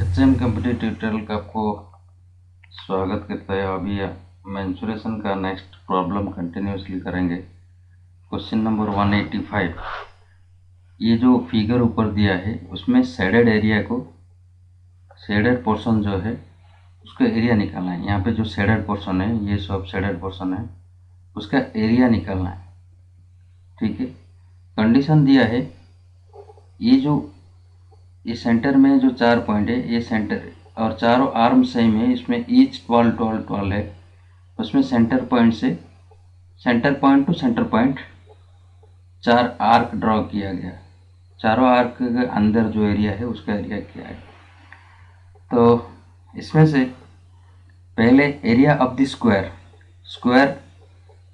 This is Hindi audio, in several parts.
एचएम कंप्यूटर ट्यूटोरियल का आपको स्वागत करता है। अभी मेंसुरेशन का नेक्स्ट प्रॉब्लम कंटिन्यूसली करेंगे। Question number 185। ये जो फिगर ऊपर दिया है उसमें शेडेड एरिया को, शेडेड पोर्शन जो है उसका एरिया निकालना है। यहाँ पे जो शेडेड पोर्शन है, ये सब शेडेड पोर्शन है, उसका एरिया निकालना है। ठीक है, कंडीशन दिया है ये सेंटर में जो 4 पॉइंट है, ये सेंटर और चारों आर्म सेम है, इसमें ईच 12 12 12 है। उसमें सेंटर पॉइंट से centre point two centre point 4 arc draw किया गया। चारों आर्क के अंदर जो एरिया है उसका एरिया क्या है। तो इसमें से पहले area of the square, square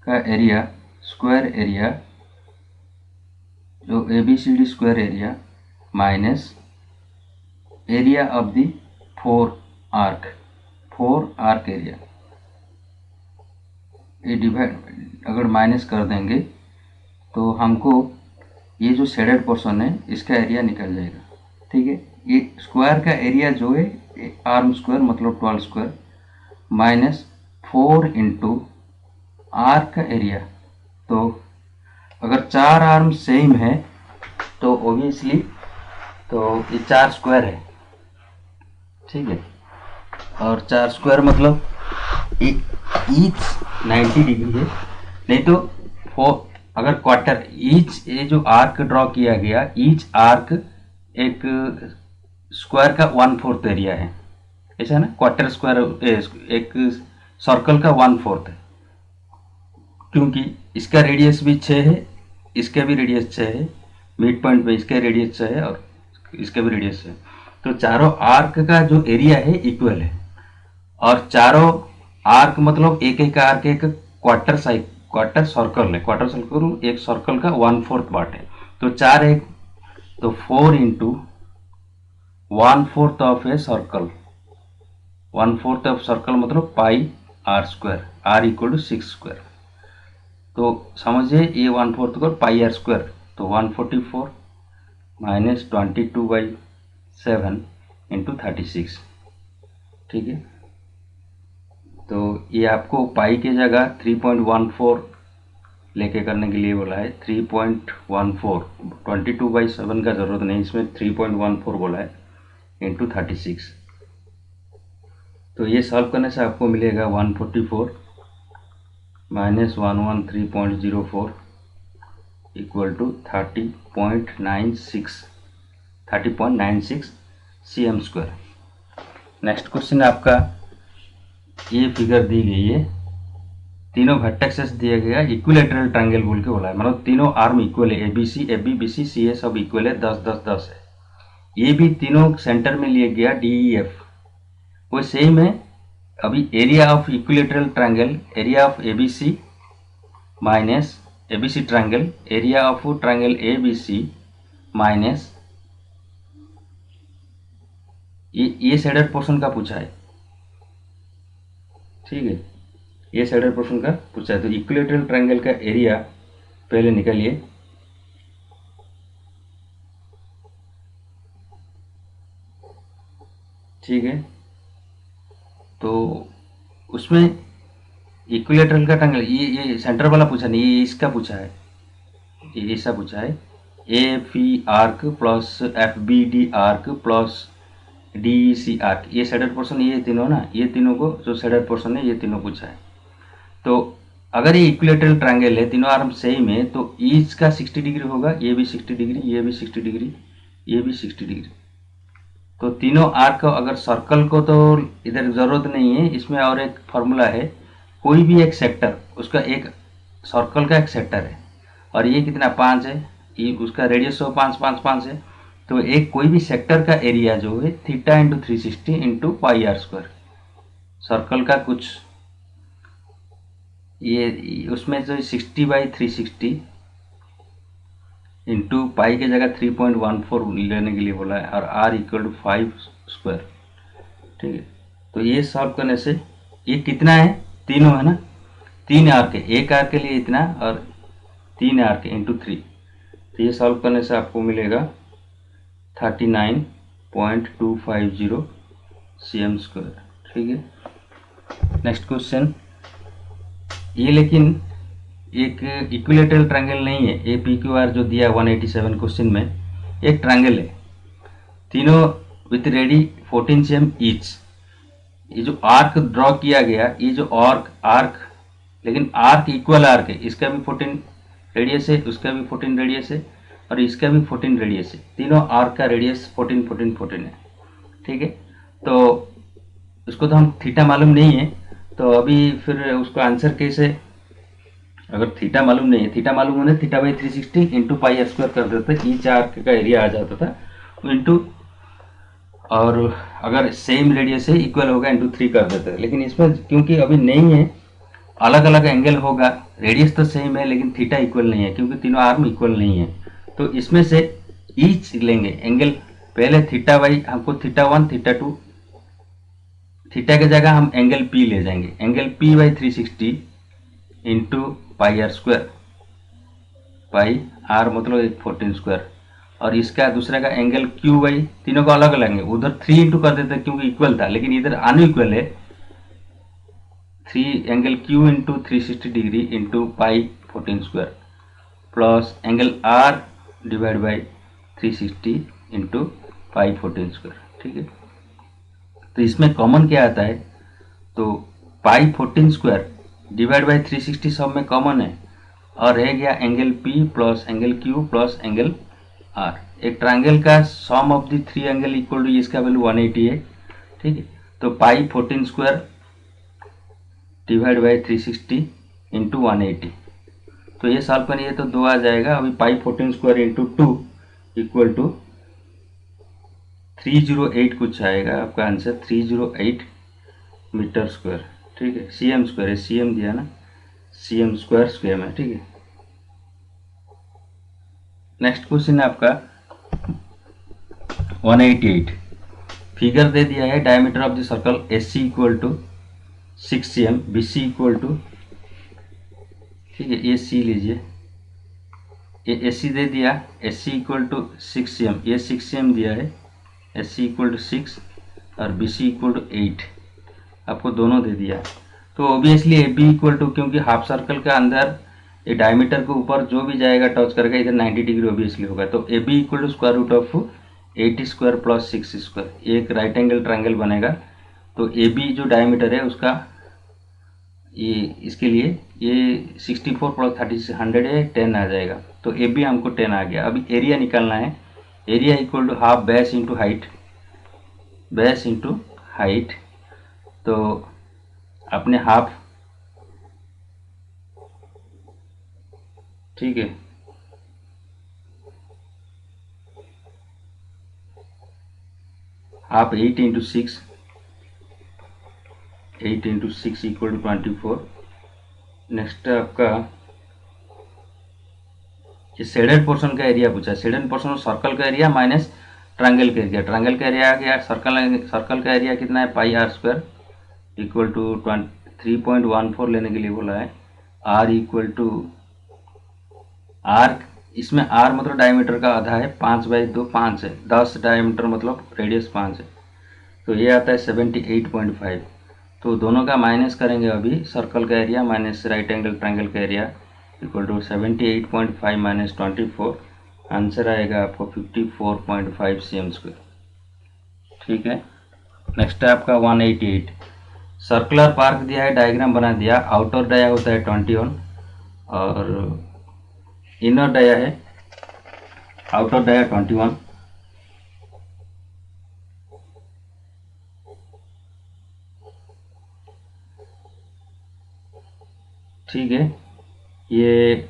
का एरिया, स्क्वायर एरिया जो ABCD square area minus area of the 4 arc area, ये डिवाइड अगर माइनस कर देंगे तो हमको ये जो शेडेड पोर्शन है इसका एरिया निकल जाएगा। ठीक है, ये स्क्वायर का एरिया जो है आर्म स्क्वायर मतलब 12 स्क्वायर माइनस 4 इंटू आर्क का एरिया। तो अगर 4 आर्म सेम है तो ओबियसली तो ये 4 स्क्वायर है। ठीक है, और 4 स्क्वायर मतलब ईच 90 डिग्री है, नहीं तो अगर क्वार्टर ईच, ये जो आर्क ड्रॉ किया गया, ईच आर्क एक स्क्वायर का 1/4 एरिया है, ऐसा ना। क्वार्टर स्क्वायर एक सर्कल का 1/4 है, क्योंकि इसका रेडियस भी 6 है, इसका भी रेडियस 6 है, मिड पॉइंट पे इसका रेडियस 6 है और इसका भी रेडियस 6 है। तो चारों आर्क का जो एरिया है इक्वल है, और चारों आर्क मतलब एक एक आर्क एक क्वार्टर सर्कल है। क्वार्टर सर्कल एक सर्कल का 1/4 पार्ट है। तो 4 एक तो 4 into 1/4 of a circle, 1/4 of circle मतलब pi are square, are equal to 6 square. तो समझिए ये 1/4 को पाई आर स्क्वायर, तो 144 माइनस 22/7 इंटू 36। ठीक है, तो ये आपको पाई की जगह 3.14 लेके करने के लिए बोला है। 3.14, 22/7 का ज़रूरत नहीं, इसमें 3.14 बोला है इंटू 36। तो ये सॉल्व करने से आपको मिलेगा 144 minus 113.04 equal to 30.96 cm square. Next question आपका, ये फिगर दी गई है, तीनों वर्टेक्सेस दिया गया, इक्विलेटरल ट्रायंगल बोल के बोला है, मतलब तीनों आर्म इक्वल है, ABC AB BC CA सब इक्वल है, 10 10 10 है। ये भी तीनों सेंटर में लिया गया DEF, वो सेम है। अभी area of equilateral triangle, area of ABC minus ABC triangle, area of triangle ABC minus ये शेडेड पोर्शन का पूछा है। ठीक है, ये शेडेड पोर्शन का पूछा है। तो इक्विलेटरल ट्रायंगल का एरिया पहले निकालिए। ठीक है, तो उसमें इक्विलेटरल का ट्रायंगल, ये सेंटर वाला पूछा नहीं, ये इसका पूछा है, ये ऐसा पूछा है, AFE arc plus FBD arc plus DEC arc, ये शेडेड पोर्शन, ये तीनों ना, ये तीनों को जो शेडेड पोर्शन है ये तीनों पूछा है। तो अगर ये इक्विलेटरल ट्रायंगल है, तीनों आर्म सेम है, तो ईच का 60 डिग्री होगा, ये भी 60 डिग्री, ये भी 60 डिग्री, ये भी 60 डिग्री। तो तीनों आर्क, अगर सर्कल को तो इधर ज़रूरत नहीं है, इसमें और एक फॉर्मूला है, कोई भी एक सेक्टर, उसका एक सर्कल का एक सेक्टर है, और ये कितना 5 है, ये उसका रेडियस 5 5 5 है। तो एक कोई भी सेक्टर का एरिया जो है theta into 360 into pi are square, circle का कुछ ये उसमें जो 60/360 इंटू पाई की जगह 3.14 लेने के लिए बोला है, और आर इक्वल टू 5 स्क्वायर। ठीक है, तो ये सॉल्व करने से ये कितना है, तीनों है ना, 3 आर के, एक आर के लिए इतना और 3 आर के इंटू 3। तो ये सॉल्व करने से आपको मिलेगा 39.250 cm स्क्वायर। ठीक है, नेक्स्ट क्वेश्चन ये, लेकिन एक इक्विलेटरल ट्रायंगल नहीं है। ए पी क्यू आर जो दिया 187 क्वेश्चन में, एक ट्रायंगल है, तीनों विथ रेडी 14 cm ईच। ये जो आर्क ड्रॉ किया गया, ये जो आर्क लेकिन आर्क इक्वल आर्क है, इसका भी 14 रेडियस है, उसका भी 14 रेडियस है, और इसका भी 14 रेडियस है। तीनों आर्क का रेडियस 14 14 14 है। ठीक है, तो उसको तो हम थीटा मालूम नहीं है, तो अभी फिर उसको आंसर कैसे, अगर थीटा मालूम नहीं है, थीटा मालूम होने theta by 360 into pi are square कर देते, ईच आर्क का एरिया आ जाता था, इंटू, और अगर सेम रेडियस है इक्वल होगा इंटू 3 कर देते हैं। लेकिन इसमें क्योंकि अभी नहीं है, अलग अलग एंगल होगा, रेडियस तो सेम है लेकिन थीटा इक्वल नहीं है, क्योंकि तीनों आर्म इक्वल नहीं है। तो इसमें से ईच लेंगे एंगल, पहले थीटा बाई, हमको थीटा 1 थीटा 2, थीटा की जगह हम एंगल पी ले जाएंगे, angle P by 360 into pi are square, pi r मतलब 14 स्क्वायर, और इसका दूसरे का एंगल क्यू बाई, तीनों को अलग अलग है, उधर 3 इंटू कर देते क्योंकि इक्वल था, लेकिन इधर अनइक्वल है, 3 angle Q into 360 degree into pi 14 square, plus angle R divide by 360 into pi 14 square. ठीक है, तो इसमें कॉमन क्या आता है, तो पाई 14 स्क्वायर डिवाइड बाई 360 सब में कॉमन है, और रह गया angle P plus angle Q plus angle R. एक ट्रायंगल का sum of the 3 angle equal to, इसका वैल्यू 180 है। ठीक है, तो pi 14 square divide by 360 into 180, तो ये सॉल्व करिए तो 2 आ जाएगा। अभी पाई 14 स्क्वायर इंटू 2 इक्वल टू 308 कुछ आएगा आपका आंसर, 308 मीटर स्क्वायर। ठीक है, cm स्क्वायर है, cm दिया ना, cm स्क्वायर स्क्वायर में। ठीक है, नेक्स्ट क्वेश्चन है आपका 188। फिगर दे दिया है, diameter of the circle S C equal to 6 cm, B C equal to, ठीक है, ये सी लीजिए, ये एस सी दे दिया, S C equal to 6 cm, ये 6 cm दिया है, एस सी इक्वल टू 6 और बी सी इक्वल टू 8 आपको दोनों दे दिया। तो obviously A B equal to, क्योंकि हाफ सर्कल का अंदर ये डायमीटर के ऊपर जो भी जाएगा टच करेगा, इधर 90 डिग्री ओबियसली होगा, तो A B equal to square root of 80 square plus 6 square, एक राइट एंगल ट्रायंगल बनेगा। तो ए बी जो डायमीटर है उसका, ये इसके लिए ये 64 प्लस 30 100 है, 10 आ जाएगा, तो ए बी हमको 10 आ गया। अभी एरिया निकालना है, area equal to half base into height, base into height, तो अपने हाफ, ठीक है, half 8 into 6, 8 into 6 equal to 24। Next आपका ये शेडेड पोर्शन का एरिया पूछा है, शेडेड पोर्शन और सर्कल का एरिया माइनस ट्रायंगल का एरिया, ट्रायंगल का एरिया आ गया, सर्कल का एरिया कितना है, pi are square equal to 3.14 लेने के लिए बोला है, आर इक्वल टू आर, इसमें आर मतलब डायमीटर का आधा है, 5/2 5 है, 10 डायमीटर मतलब रेडियस 5 है, तो ये आता है 78.5। तो दोनों का माइनस करेंगे अभी, सर्कल का area minus right angle triangle का area equal to 78.5 minus 24, answer आएगा आपको 54.5 cm स्क्वायर। ठीक है, नेक्स्ट है आपका 188। सर्कुलर पार्क दिया है, डायग्राम बना दिया, आउटर डाया होता है 21 और इनर डाया है, आउटर डाया 21, ठीक है, ये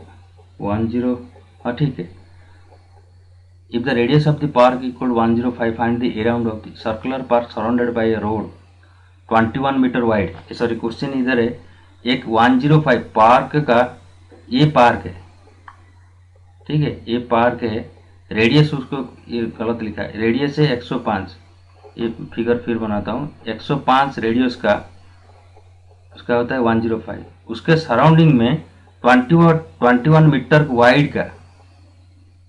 10, हाँ ठीक है। If the radius of the park equal 105, find the area of the circular park surrounded by a road 21 metre wide. Sorry, question इधर है, एक 105 पार्क का, ये पार्क है, ठीक है, ये पार्क है, रेडियस उसको, ये गलत लिखा है, रेडियस है 105, ये फिगर फिर बनाता हूँ, 105 रेडियस का उसका होता है 105, उसके सराउंडिंग में 21 मीटर वाइड का,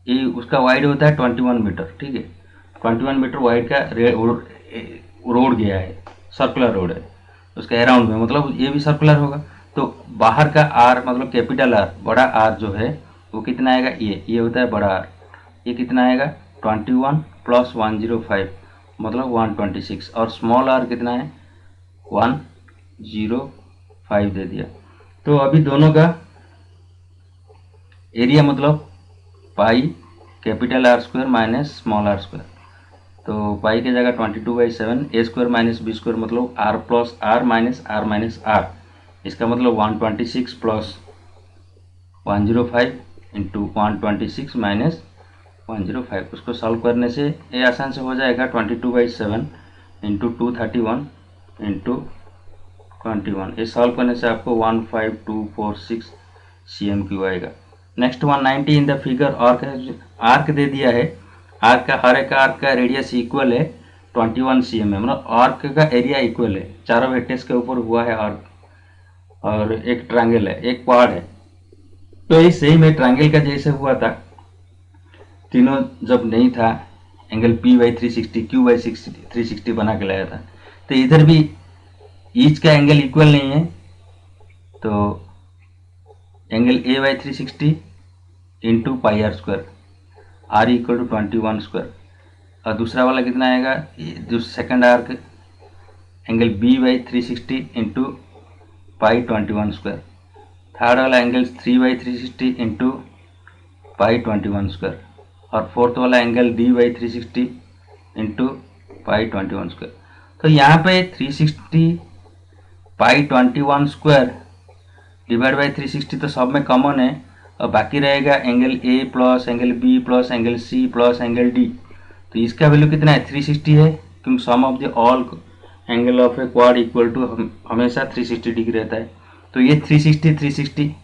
ये उसका वाइड होता है 21 मीटर, ठीक है, 21 मीटर वाइड का रोड गया है, सर्कुलर रोड है, उसके अराउंड में, मतलब ये भी सर्कुलर होगा। तो बाहर का आर मतलब कैपिटल आर, बड़ा आर जो है वो कितना आएगा, ये होता है बड़ा आर, ये कितना आएगा 21 प्लस 105 मतलब 126, और स्मॉल आर कितना है 105 दे दिया। तो अभी दोनों का एरिया मतलब pi capital R square minus small R square, तो पाई की जगह 22/7 A square minus B square मतलब R plus R minus R, इसका मतलब 126 प्लस 105 इंटू 126 माइनस 105। उसको सॉल्व करने से ये आसान से हो जाएगा 22/7 इंटू 231 इंटू 21। ये सॉल्व करने से आपको 15246 CM³ आएगा। Next 190 in the figure arc दे दिया है, आर्क का हर एक आर्क का रेडियस इक्वल है 21 CM है, मतलब आर्क का एरिया इक्वल है, चारों वेक्टर्स के ऊपर हुआ है आर्क, और एक ट्रायंगल है, एक क्वाड है। तो ये सेम है ट्रायंगल का जैसे हुआ था, तीनों जब नहीं था एंगल P/360 Q/360 बना के लाया था। तो इधर भी ईच का एंगल इक्वल नहीं है, तो angle A/360 into pi are square, are equal to 21 square, और दूसरा वाला कितना आएगा, जो second arc angle B/360 into pi 21 square, third वाला एंगल 3/360 इंटू पाई 21 स्क्वायर, और फोर्थ वाला angle D/360 into pi 21 square. तो यहाँ पे 360 पाई 21 स्क्वायर डिवाइड बाई 360 तो सब में कॉमन है, और बाकी रहेगा angle A plus angle B plus angle C plus angle D. तो इसका वैल्यू कितना है 360 है, क्योंकि sum of the all angle of a quad equal to हमेशा 360 डिग्री रहता है। तो ये 360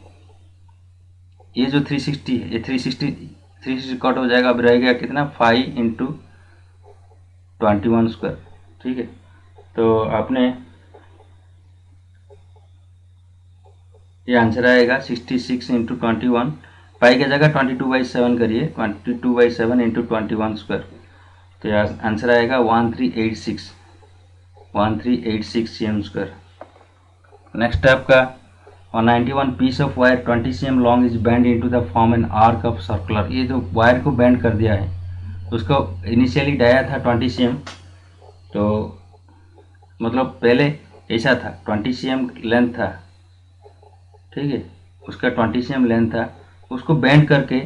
ये जो 360 है, ये 360 कट हो जाएगा, अब रहेगा कितना 5 इंटू 21 स्क्वायर। ठीक है, तो आपने ये आंसर आएगा 66 इंटू 21, पाई की जगह 22/7 करिए, 22/7 इंटू 21 स्क्वायर, तो ये आंसर आएगा 1386 CM²। नेक्स्ट आपका 191 piece of wire 20 CM long is bend into the form an arc of circular. ये जो वायर को बेंड कर दिया है, उसको इनिशियली डाया था 20 CM, तो मतलब पहले ऐसा था 20 CM लेंथ था, ठीक है, उसका 20 CM लेंथ था, उसको बेंड करके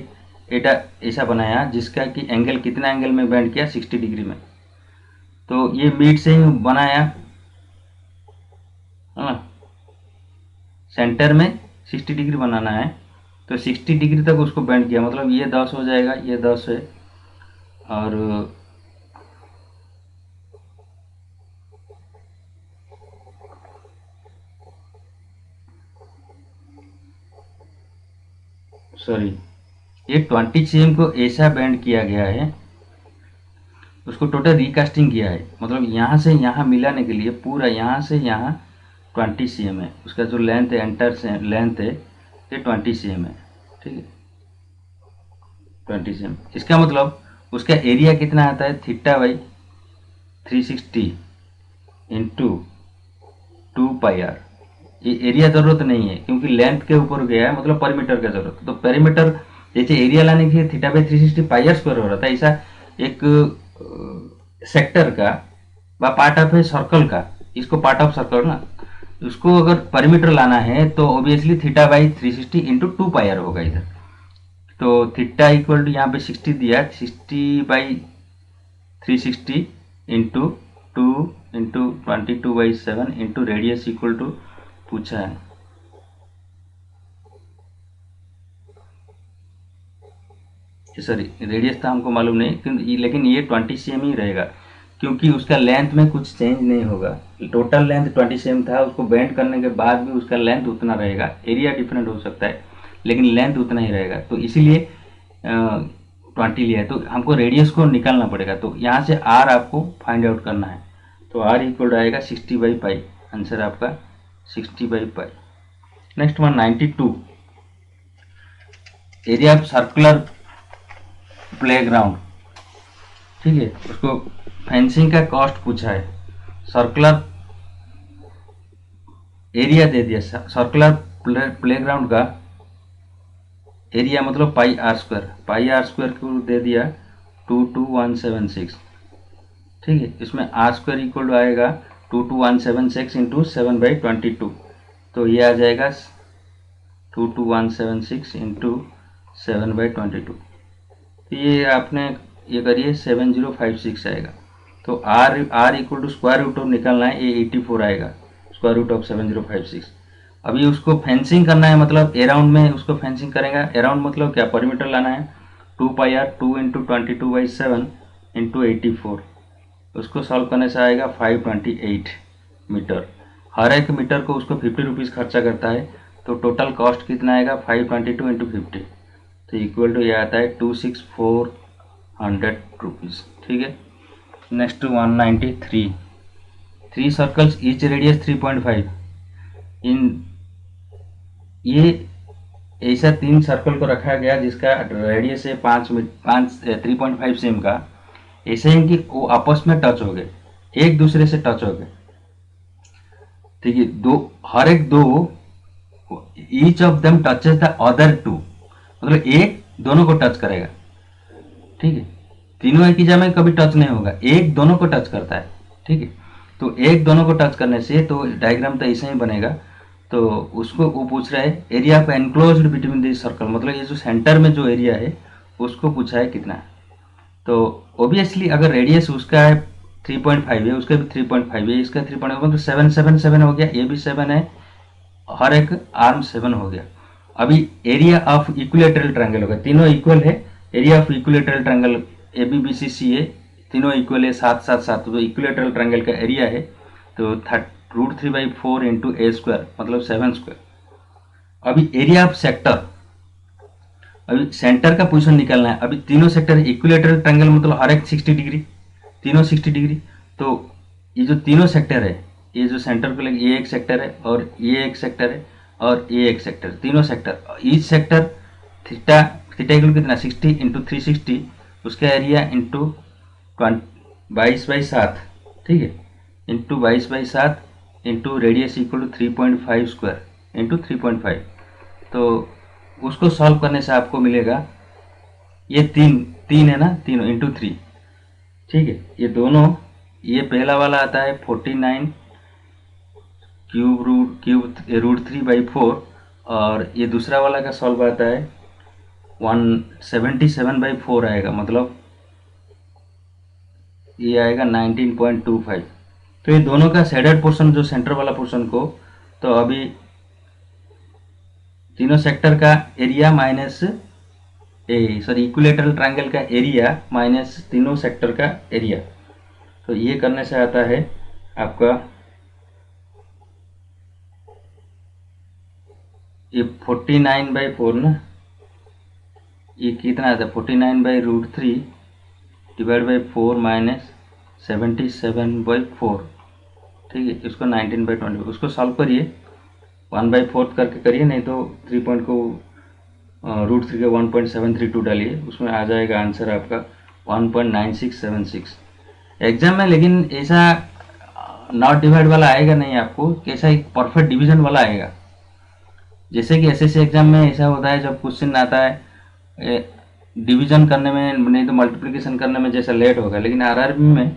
एटा ऐसा बनाया जिसका कि एंगल कितना एंगल में बेंड किया 60 डिग्री में। तो ये मिड से ही बनाया, सेंटर में 60 डिग्री बनाना है, तो 60 डिग्री तक उसको बेंड किया, मतलब ये 10 हो जाएगा, ये 10 है, और सॉरी ये 20 CM को ऐसा बेंड किया गया है, उसको टोटल रिकास्टिंग किया है, मतलब यहाँ से यहाँ मिलाने के लिए पूरा यहाँ से यहाँ 20 CM है, उसका जो लेंथ है एंटर से लेंथ है ये 20 CM है, ठीक है 20 CM। इसका मतलब उसका एरिया कितना आता है θ/360 इंटू 2πr। ये एरिया ज़रूरत नहीं है क्योंकि लेंथ के ऊपर गया है, मतलब परिमीटर का जरूरत, तो परिमीटर जैसे एरिया लाने के लिए θ/360 πr² हो रहा था, ऐसा एक सेक्टर का व पार्ट ऑफ ए सर्कल का, इसको पार्ट ऑफ सर्कल ना, उसको अगर परिमीटर लाना है तो ऑब्वियसली θ/360 इंटू 2πr होगा इधर। तो थीटा इक्वल टू यहाँ पे 60 दिया, 60/360 into 2 into 22/7 into radius equal to पूछा है, सॉरी रेडियस था हमको मालूम नहीं, लेकिन ये 20 CM ही रहेगा क्योंकि उसका लेंथ में कुछ चेंज नहीं होगा। टोटल लेंथ 20 CM था, उसको बेंड करने के बाद भी उसका लेंथ उतना रहेगा, एरिया डिफरेंट हो सकता है लेकिन लेंथ उतना ही रहेगा, तो इसीलिए 20 लिया है। तो हमको रेडियस को निकालना पड़ेगा, तो यहाँ से आर आपको फाइंड आउट करना है, तो आर इक्वल आएगा 60/π, आंसर आपका 60/π। Next 192 area of circular playground, ठीक है, उसको फेंसिंग का कॉस्ट पूछा है, सर्कुलर एरिया दे दिया, सर्कुलर प्लेग्राउंड का एरिया मतलब पाई आर स्क्वायर को दे दिया 22176, ठीक है। इसमें आर स्क्वायर इक्वल टू आएगा 22176 इंटू 7/22, तो ये आ जाएगा 22176 इंटू 7/22, तो ये आपने ये करिए 7056 आएगा। तो are equal to square root of निकालना है, ये 84 आएगा, स्क्वायर रूट ऑफ 7056। अभी उसको फेंसिंग करना है, मतलब अराउंड में उसको फेंसिंग करेंगे। अराउंड मतलब क्या, परिमीटर लाना है, 2πr 2 इंटू 22/7 इंटू 84, उसको सॉल्व करने से आएगा 528 मीटर। हर एक मीटर को उसको 50 रुपीज़ खर्चा करता है, तो टोटल कॉस्ट कितना आएगा 522 इंटू 50, तो इक्वल टू ये आता है 26400 रुपीज़, ठीक है। नेक्स्ट 193, 3 सर्कल्स ईच रेडियस 3.5, इन ये ऐसा 3 सर्कल को रखा गया जिसका रेडियस है 3.5 सेम का। ऐसे है कि वो आपस में टच हो गए, एक दूसरे से टच हो गए, ठीक है। हर एक दो, each of them touches the other two, मतलब एक दोनों को टच करेगा, ठीक है। तीनों एक ही जगह में कभी टच नहीं होगा, एक दोनों को टच करता है, ठीक है। तो एक दोनों को टच करने से तो डायग्राम तो ऐसा ही बनेगा। तो उसको वो पूछ रहा है area of enclosed between this circle, मतलब ये जो सेंटर में जो एरिया है उसको पूछा है कितना है। तो ओबियसली अगर रेडियस उसका है 3.5 है, उसका भी 3.5 है, इसका 3.5 मतलब 7 7 7 हो गया, ये भी 7 है, हर एक आर्म 7 हो गया। अभी एरिया ऑफ इक्विलेटरल ट्रायंगल होगा, तीनों इक्वल है, area of equilateral triangle A B B C C है, तीनों इक्वल है 7 7 7, तो इक्विलेटरल ट्रायंगल का एरिया है तो √3/4 इंटू ए स्क्वायर मतलब 7 स्क्वायर। अभी एरिया ऑफ सेक्टर, अभी सेंटर का पोजीशन निकालना है। अभी तीनों सेक्टर इक्विलेटरल ट्रायंगल मतलब हर एक 60 डिग्री, तीनों 60 डिग्री, तो ये जो तीनों सेक्टर है, ये जो सेंटर को लगे ये एक सेक्टर है और ये एक सेक्टर है और ये एक सेक्टर, तीनों sector, each sector theta equal कितना 60 इंटू 360, उसका एरिया इंटू 22/7, ठीक है, into 22/7 into radius equal to 3.5 square into 3.5। तो उसको सॉल्व करने से आपको मिलेगा ये तीन है ना, तीनों इंटू 3, ठीक है। ये दोनों, ये पहला वाला आता है 49 √3/4 और ये दूसरा वाला का सॉल्व आता है 177/4 आएगा, मतलब ये आएगा 19.25। तो ये दोनों का शेडेड पोर्शन जो सेंटर वाला पोर्शन को, तो अभी तीनों सेक्टर का एरिया माइनस इक्विलेटरल ट्रायंगल का एरिया माइनस तीनों सेक्टर का एरिया, तो ये करने से आता है आपका ये 49/4 ना, ये कितना आता है 49/√3 /4 माइनस 77/4, ठीक है। इसको 19/20, उसको सॉल्व करिए 1/4 करके करिए, नहीं तो 3 पॉइंट को √3 का 1.732 डालिए, उसमें आ जाएगा आंसर आपका 1.9676 एग्जाम में। लेकिन ऐसा नॉट डिवाइड वाला आएगा नहीं आपको, कैसा एक परफेक्ट डिवीजन वाला आएगा। जैसे कि एसएससी एग्जाम में ऐसा होता है जब क्वेश्चन आता है डिवीजन करने में, नहीं तो मल्टीप्लिकेशन करने में जैसा लेट होगा, लेकिन आरआरबी में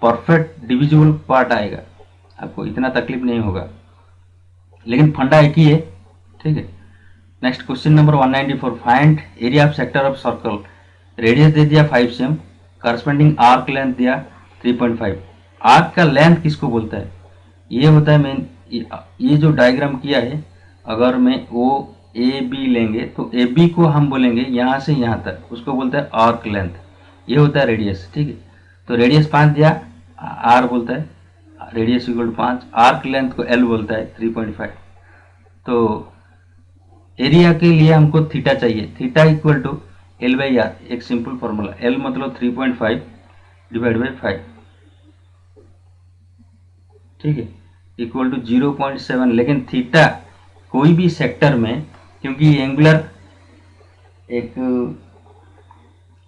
परफेक्ट डिविजिबल पार्ट आएगा, आपको इतना तकलीफ नहीं होगा, लेकिन फंडा एक ही है, ठीक है। Next question number 194, find area of sector of circle, radius दे दिया 5 सेम, करस्पेंडिंग आर्क लेंथ दिया 3.5। आर्क का लेंथ किसको बोलता है, ये होता है मेन, ये जो डायग्राम किया है, अगर मैं वो ए बी लेंगे तो ए बी को हम बोलेंगे यहाँ से यहाँ तक, उसको बोलता है आर्क लेंथ, ये होता है रेडियस, ठीक है। तो रेडियस 5 दिया, आर बोलता है radius equal to 5, arc length को एल बोलता है 3.5। तो एरिया के लिए हमको थीटा चाहिए, थीटा इक्वल टू L/R, एक सिंपल फॉर्मूला, L मतलब 3.5 / 5, ठीक है, इक्वल टू 0.7। लेकिन थीटा कोई भी सेक्टर में, क्योंकि एंगुलर एक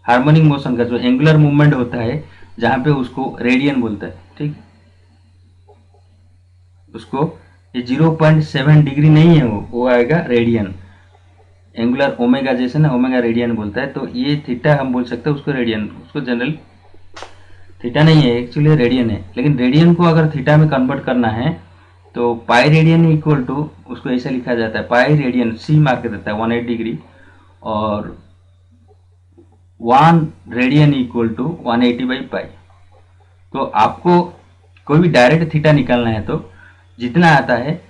हार्मोनिक मोशन का जो एंगुलर मूवमेंट होता है जहाँ पे उसको रेडियन बोलता है, ठीक। उसको ये 0.7 डिग्री नहीं है, वो आएगा रेडियन। एंगुलर ओमेगा जैसे ना, ओमेगा रेडियन बोलता है, तो ये थीटा हम बोल सकते हैं उसको रेडियन, उसको जनरल थीटा नहीं है, एक्चुअली रेडियन है। लेकिन रेडियन को अगर थीटा में कन्वर्ट करना है तो पाई रेडियन इक्वल टू, उसको ऐसा लिखा जाता है, पाई रेडियन सी मार्क देता है 180 डिग्री, और 1 radian equal to 180 by pi. तो आपको कोई भी डायरेक्ट थीटा निकालना है तो जितना आता है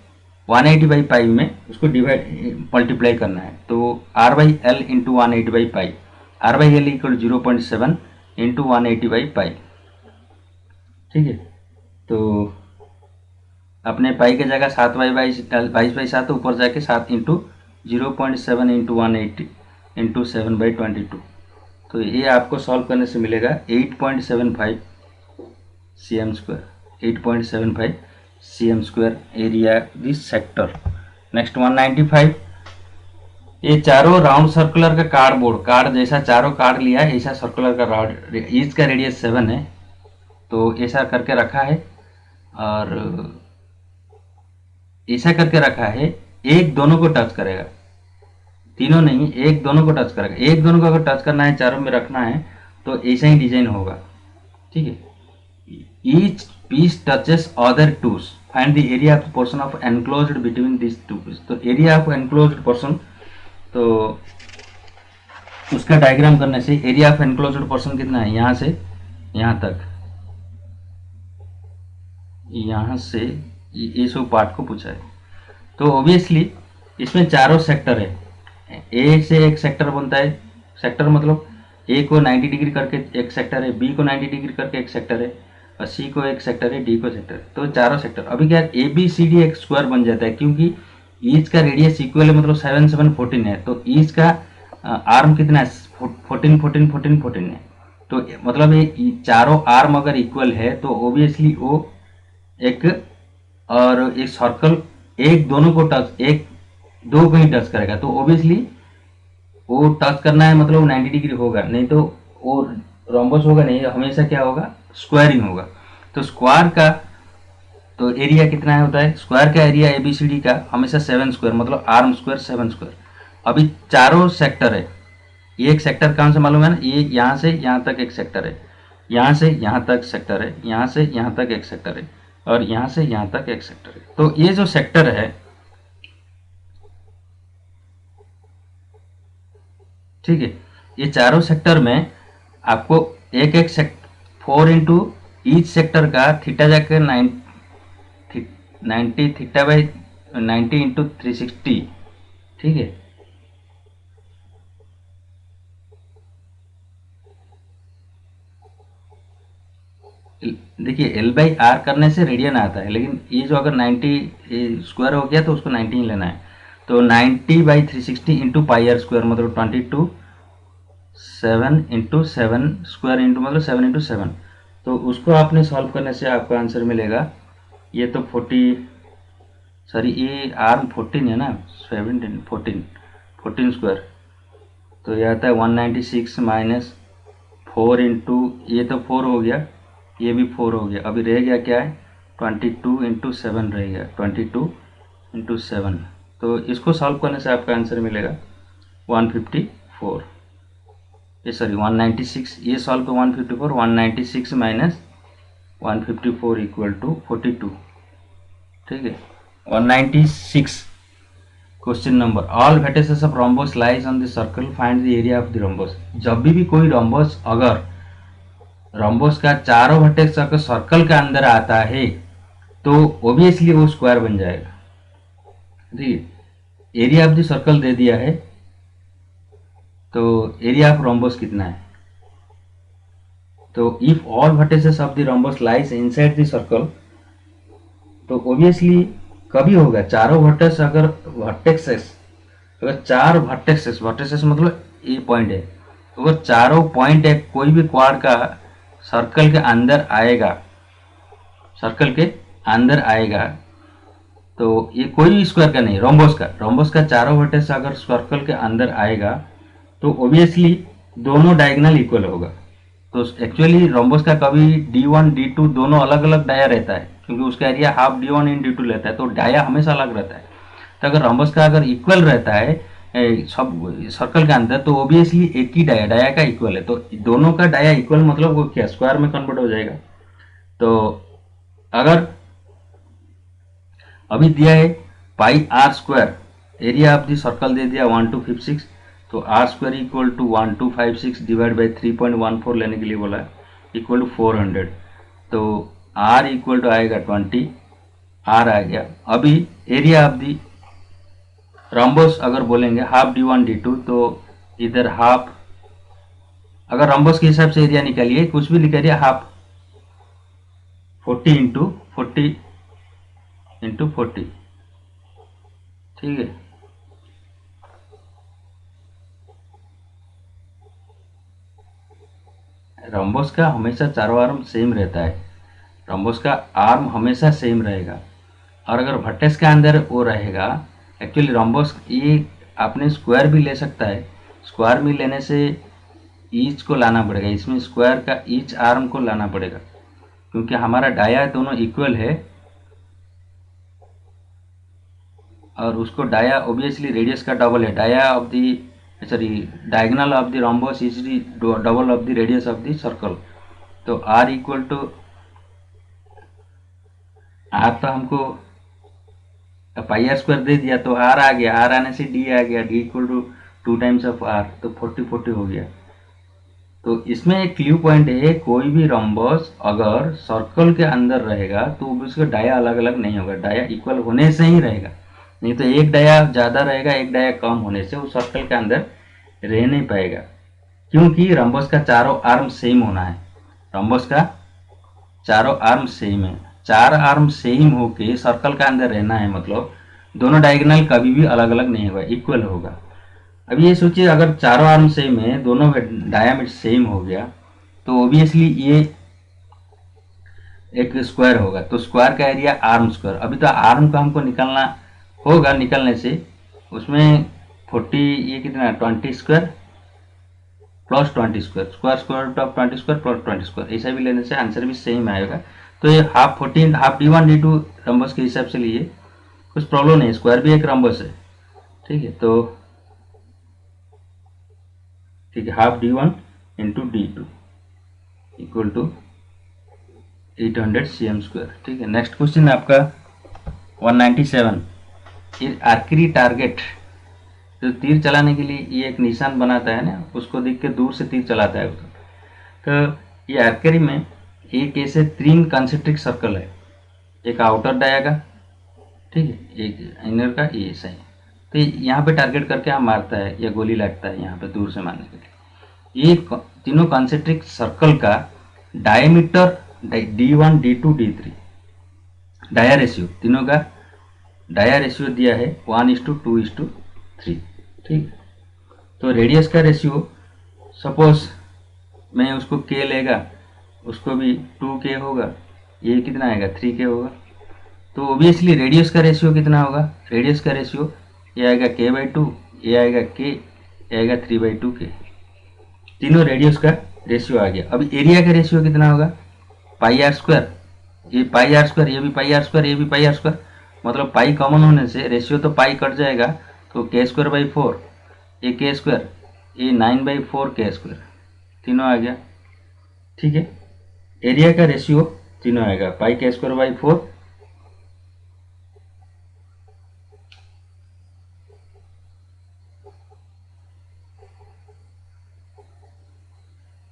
180 बाई पाई में उसको डिवाइड मल्टीप्लाई करना है। तो R by L into 180 by pi, R by L equal 0.7 into 180 by pi. ठीक है, तो अपने पाई की जगह 7 बाई 22/7 ऊपर जाके 7 इंटू 0.7 इंटू 180 इंटू 7/22। तो ये आपको सॉल्व करने से मिलेगा 8.75 cm², 8.75 cm² area this sector. Next 195, ये चारों राउंड सर्कुलर का कार्डबोर्ड, कार्ड जैसा चारों कार्ड लिया है, ऐसा सर्कुलर का राउंड, ईच का रेडियस 7 है, तो ऐसा करके रखा है, और ऐसा करके रखा है, एक दोनों को टच करेगा, तीनों नहीं, एक दोनों को टच करेगा। एक दोनों को अगर टच करना है, चारों में रखना है, तो ऐसा ही डिजाइन होगा। ठीक है, each piece touches other twos, find the area of portion of enclosed between this two piece. तो एरिया ऑफ एनक्लोज्ड पोर्शन, तो उसका डायग्राम करने से एरिया ऑफ एनक्लोज्ड पोर्शन कितना है, यहाँ से यहाँ तक, यहाँ से ये सब पार्ट को पूछा है। तो ऑब्वियसली इसमें चारों सेक्टर है, ए से एक सेक्टर बनता है, सेक्टर मतलब ए को 90 डिग्री करके एक सेक्टर है, बी को 90 डिग्री करके एक सेक्टर है, और सी को एक सेक्टर है, डी को सेक्टर है, तो चारों सेक्टर। अभी क्या ए बी सी डी एक स्क्वायर बन जाता है, क्योंकि ईच का रेडियस इक्वल है, मतलब 7 7 14 है, तो ईच का आर्म कितना है, 14 14 14 14 है। तो मतलब ये चारों आर्म अगर इक्वल है तो ऑब्वियसली वो एक, और एक सर्कल एक दोनों को टच, एक दो को ही टच करेगा, तो ऑब्वियसली वो टच करना है मतलब 90 डिग्री होगा, नहीं तो वो रोम्बस होगा नहीं, हमेशा क्या होगा, स्क्वायरिंग होगा। तो स्क्वायर का तो एरिया कितना है होता है, स्क्वायर का एरिया एबीसीडी का हमेशा 7 स्क्वायर, मतलब आर्म स्क्वायर 7 स्क्वायर। अभी चारों सेक्टर है, ये एक सेक्टर कहाँ से मालूम है ना, ये यहाँ से यहाँ तक एक सेक्टर है, यहाँ से यहाँ तक सेक्टर है, यहाँ से यहाँ तक एक सेक्टर है, और यहाँ से यहाँ तक एक सेक्टर है। तो ये जो सेक्टर है, ठीक है, ये चारों सेक्टर में आपको एक एक 4 इंटू ईच सेक्टर का थीटा जाकर 90 थीटा बाई 90 इंटू 360। ठीक है, देखिए एल बाई आर करने से रेडियन आता है, लेकिन ये जो अगर 90 स्क्वायर हो गया तो उसको 90 ही लेना है। तो 90 by 360 into pi are square, मतलब 22 7 इंटू 7 स्क्वायर इंटू मतलब 7 इंटू 7। तो उसको आपने सॉल्व करने से आपका आंसर मिलेगा, ये तो 40, सॉरी ये आर्म 14 है ना, 17 14 स्क्वायर, तो ये आता है 196 माइनस 4 इंटू, ये तो 4 हो गया, ये भी 4 हो गया, अभी रह गया क्या है, 22 इंटू 7 रह गया, 22 इंटू 7। तो इसको सॉल्व करने से आपका आंसर मिलेगा 154, ये सॉरी 196, ये सॉल्व पे 154, 196 माइनस 154 इक्वल टू 42। ठीक है, 196 question number, all vertices of rhombus lies on the circle, find the area of the rhombus. जब भी कोई रोम्बस, अगर रोम्बस का चारों वर्टेक्स अगर सर्कल के अंदर आता है तो ऑब्वियसली वो स्क्वायर बन जाएगा। ठीक है, एरिया ऑफ द सर्कल दे दिया है, तो एरिया ऑफ रोम्बस कितना है, तो if all vertices of the rhombus lies inside the circle, तो ऑब्वियसली कभी होगा, चारों वर्टेक्स अगर वर्टेक्सेस, अगर चार वर्टेक्सेस मतलब ये पॉइंट है, तो अगर चारों पॉइंट है, कोई भी क्वाड का सर्कल के अंदर आएगा, सर्कल के अंदर आएगा, तो ये कोई भी स्क्वायर का नहीं, रोम्बस का चारों वर्टेक्स अगर सर्कल के अंदर आएगा तो ऑब्वियसली दोनों डायगोनल इक्वल होगा। तो एक्चुअली रोम्बस का कभी D1 D2 दोनों अलग अलग डाया रहता है, क्योंकि उसका एरिया हाफ d1 × d2 लेता है, तो डाया हमेशा अलग रहता है। तो अगर रम्बस का अगर इक्वल रहता है सब सर्कल के अंदर, तो ऑब्वियसली एक ही डाया का इक्वल है, तो दोनों का डाया इक्वल मतलब वो क्या स्क्वायर में कन्वर्ट हो जाएगा। तो अगर अभी दिया है pi are square, area of the circle दे दिया 1256, तो r square equal to 1256 divide by 3.14 लेने के लिए बोला है, इक्वल टू 400। तो आर इक्वल टू आएगा 20, आर आ गया। अभी एरिया ऑफ दी रम्बस अगर बोलेंगे हाफ d1 d2, तो इधर हाफ, अगर रम्बस के हिसाब से एरिया निकालिए, कुछ भी निकालिए, हाफ 40 × 40 × 40, ठीक है। रम्बस का हमेशा चारों आर्म सेम रहता है, रम्बस का आर्म हमेशा सेम रहेगा। और अगर वर्टेक्स के अंदर वो रहेगा, एक्चुअली रम्बस ये आपने स्क्वायर भी ले सकता है, स्क्वायर में लेने से ईच को लाना पड़ेगा, इसमें स्क्वायर का ईच आर्म को लाना पड़ेगा, क्योंकि हमारा डाया दोनों इक्वल है, और उसको डाया ऑब्वियसली रेडियस का डबल है, dia of the sorry diagonal of the rhombus is the double of the radius of the circle. तो आर इक्वल टू आर, तो हमको पाई आर स्क्वायर दे दिया, तो आर आ गया, आर आने से डी आ गया, D equal to 2 times of R, तो 40 हो गया। तो इसमें एक क्ल्यू पॉइंट है, कोई भी रम्बस अगर सर्कल के अंदर रहेगा तो उसका डाया अलग अलग नहीं होगा, डाया इक्वल होने से ही रहेगा, नहीं तो एक डाया ज़्यादा रहेगा, एक डाया कम होने से वो सर्कल के अंदर रह नहीं पाएगा, क्योंकि रम्बस का चारों आर्म सेम होना है, रम्बस का चारों आर्म सेम है, चार आर्म सेम होके सर्कल का अंदर रहना है, मतलब दोनों डायगोनल कभी भी अलग अलग नहीं होगा, इक्वल होगा। अब ये सोचिए अगर चारों आर्म सेम है, दोनों का डायामीटर सेम हो गया, तो ऑब्वियसली ये एक स्क्वायर होगा, तो स्क्वायर का एरिया आर्म स्क्वायर। अभी तो आर्म का हमको निकालना होगा, निकालने से उसमें 40 ये कितना 20 square plus 20 square, square root of 20 square plus 20 square, ऐसा भी लेने से आंसर भी सेम आएगा। तो ये half 14 half d1 d2 rhombus के हिसाब से लिए, कुछ प्रॉब्लम नहीं, स्क्वायर भी एक रम्बस है, ठीक है। तो ठीक है, half d1 × d2 equal to 800 cm square, ठीक है। नेक्स्ट क्वेश्चन है आपका 197। ये आर्करी टारगेट, जो तीर चलाने के लिए ये एक निशान बनाता है ना, उसको देख के दूर से तीर चलाता है उसको। तो ये आर्करी में एक ऐसे 3 कंसेंट्रिक सर्कल है, एक आउटर डाया का, ठीक है, एक इनर का, ये ऐसा है। तो यहाँ पे टारगेट करके हम मारता है या गोली लगता है यहाँ पे दूर से मारने के लिए। ये तीनों कंसेंट्रिक सर्कल का diameter d1 d2 d3 dia ratio, तीनों का डाया रेशियो दिया है 1:2:3, ठीक। तो रेडियस का रेशियो सपोज मैं उसको k लेगा, उसको भी 2k होगा, ये कितना आएगा 3k होगा। तो ऑब्वियसली रेडियस का रेशियो कितना होगा, रेडियस का रेशियो ये आएगा k/2, ये आएगा k, ये आएगा 3/2k, तीनों रेडियस का रेशियो आ गया। अब एरिया का रेशियो कितना होगा, पाई आर स्क्वायर, ये पाई आर स्क्वायर, ये भी पाई आर स्क्वायर, ये भी पाई आर स्क्वायर, मतलब पाई कॉमन होने से रेशियो तो पाई कट जाएगा, तो k²/4, ये k², ये 9/4k², तीनों आ गया, ठीक है। एरिया का रेशियो तीनों आएगा, पाई k²/4,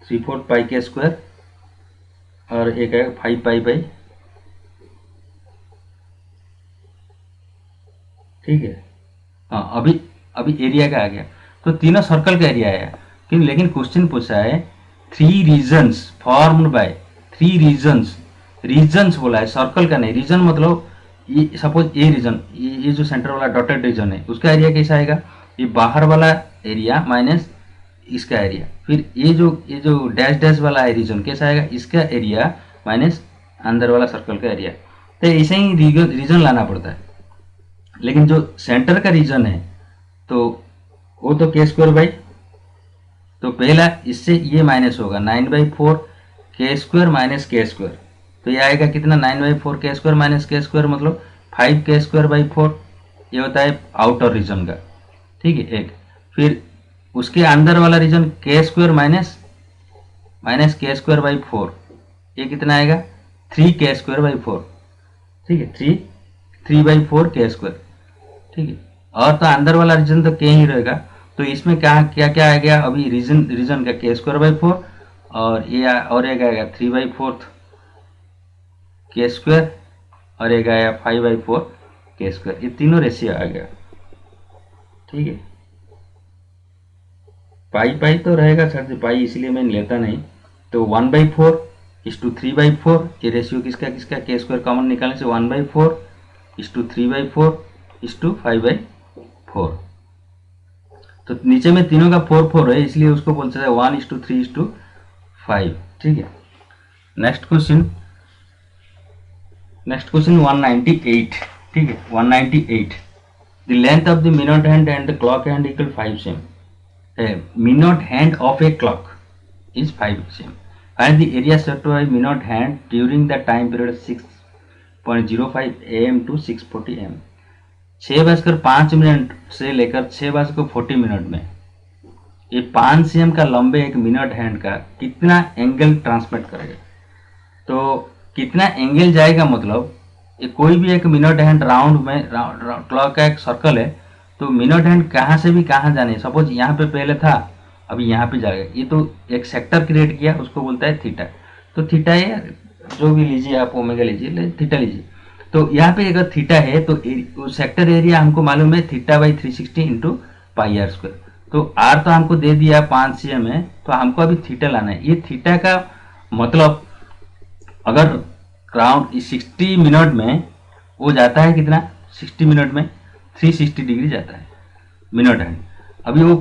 3/4 पाई k², और एक है 5 पाई बाई, ठीक है। हाँ, अभी एरिया का आ गया, तो तीनों सर्कल का एरिया आया, क्यों, लेकिन क्वेश्चन पूछा है 3 regions formed by 3 regions, regions बोला है, सर्कल का नहीं। रीजन मतलब ये सपोज ये रीजन, ये जो सेंटर वाला डॉटेड रीजन है, उसका एरिया कैसा आएगा, ये बाहर वाला एरिया माइनस इसका एरिया, फिर ये जो डैश डैश वाला है रीजन कैसा आएगा, इसका एरिया माइनस अंदर वाला सर्कल का एरिया। तो ऐसे ही रीजन लाना पड़ता है, लेकिन जो सेंटर का रीजन है तो वो तो k², तो पहला इससे ये माइनस होगा 9/4 k² माइनस k², तो ये आएगा कितना 9/4 के स्क्वायर माइनस के स्क्वायर, मतलब 5 के स्क्वायर बाई 4। ये होता है आउटर रीजन का, ठीक है एक। फिर उसके अंदर वाला रीजन के स्क्वायर माइनस के स्क्वायर बाई 4, ये कितना आएगा 3 के स्क्वायर बाई 4, ठीक है 3/4 के स्क्वायर, ठीक है। और तो अंदर वाला रीजन तो के ही रहेगा, तो इसमें क्या क्या क्या आ गया अभी, रीजन का के स्क्वायर बाई 4, और ये और एक आएगा 3/4 के स्क्वायर, और एक आया 5/4 के स्क्वायर। ये तीनों रेशियो आ गया, ठीक है। पाई पाई तो रहेगा सर, पाई इसलिए मैं लेता नहीं। तो 1/4:3/4, ये रेशियो किसका किसका, के स्क्वायर कॉमन निकालने से 1/4:3/4:5/4। तो नीचे में तीनों का 4 है, इसलिए उसको बोल सकते हैं 1:3:5, ठीक है। नेक्स्ट क्वेश्चन 198, ठीक है 198। The length of the minute hand and the clock hand equal 5 same. Minute hand of a clock is 5 cm. Find the area served by minute hand during the time period 6:05 am to 6:40 am. 6:05 से लेकर 6:40 में ये 5 cm का लंबे एक मिनट हैंड का कितना एंगल ट्रांसमिट करेगा। तो कितना एंगल जाएगा, मतलब ये कोई भी एक मिनट हैंड राउंड में क्लॉक का एक सर्कल है, तो मिनट हैंड कहाँ से भी कहाँ जाने, सपोज यहाँ पे पहले था, अभी यहाँ पे जाएगा, ये तो एक सेक्टर क्रिएट किया, उसको बोलता है थीटा। तो थीटा है, जो भी लीजिए आप, ओमेगा लीजिए, थीटा लीजिए। तो यहाँ पे अगर थीटा है तो सेक्टर एरिया हमको मालूम है θ/360 इंटू पाई आर स्क्वायर। तो आर तो हमको दे दिया 5 cm है, तो हमको अभी थीटा लाना है। ये थीटा का मतलब अगर राउंड 60 मिनट में वो जाता है कितना, 60 मिनट में 360 डिग्री जाता है मिनट हैंड। अभी वो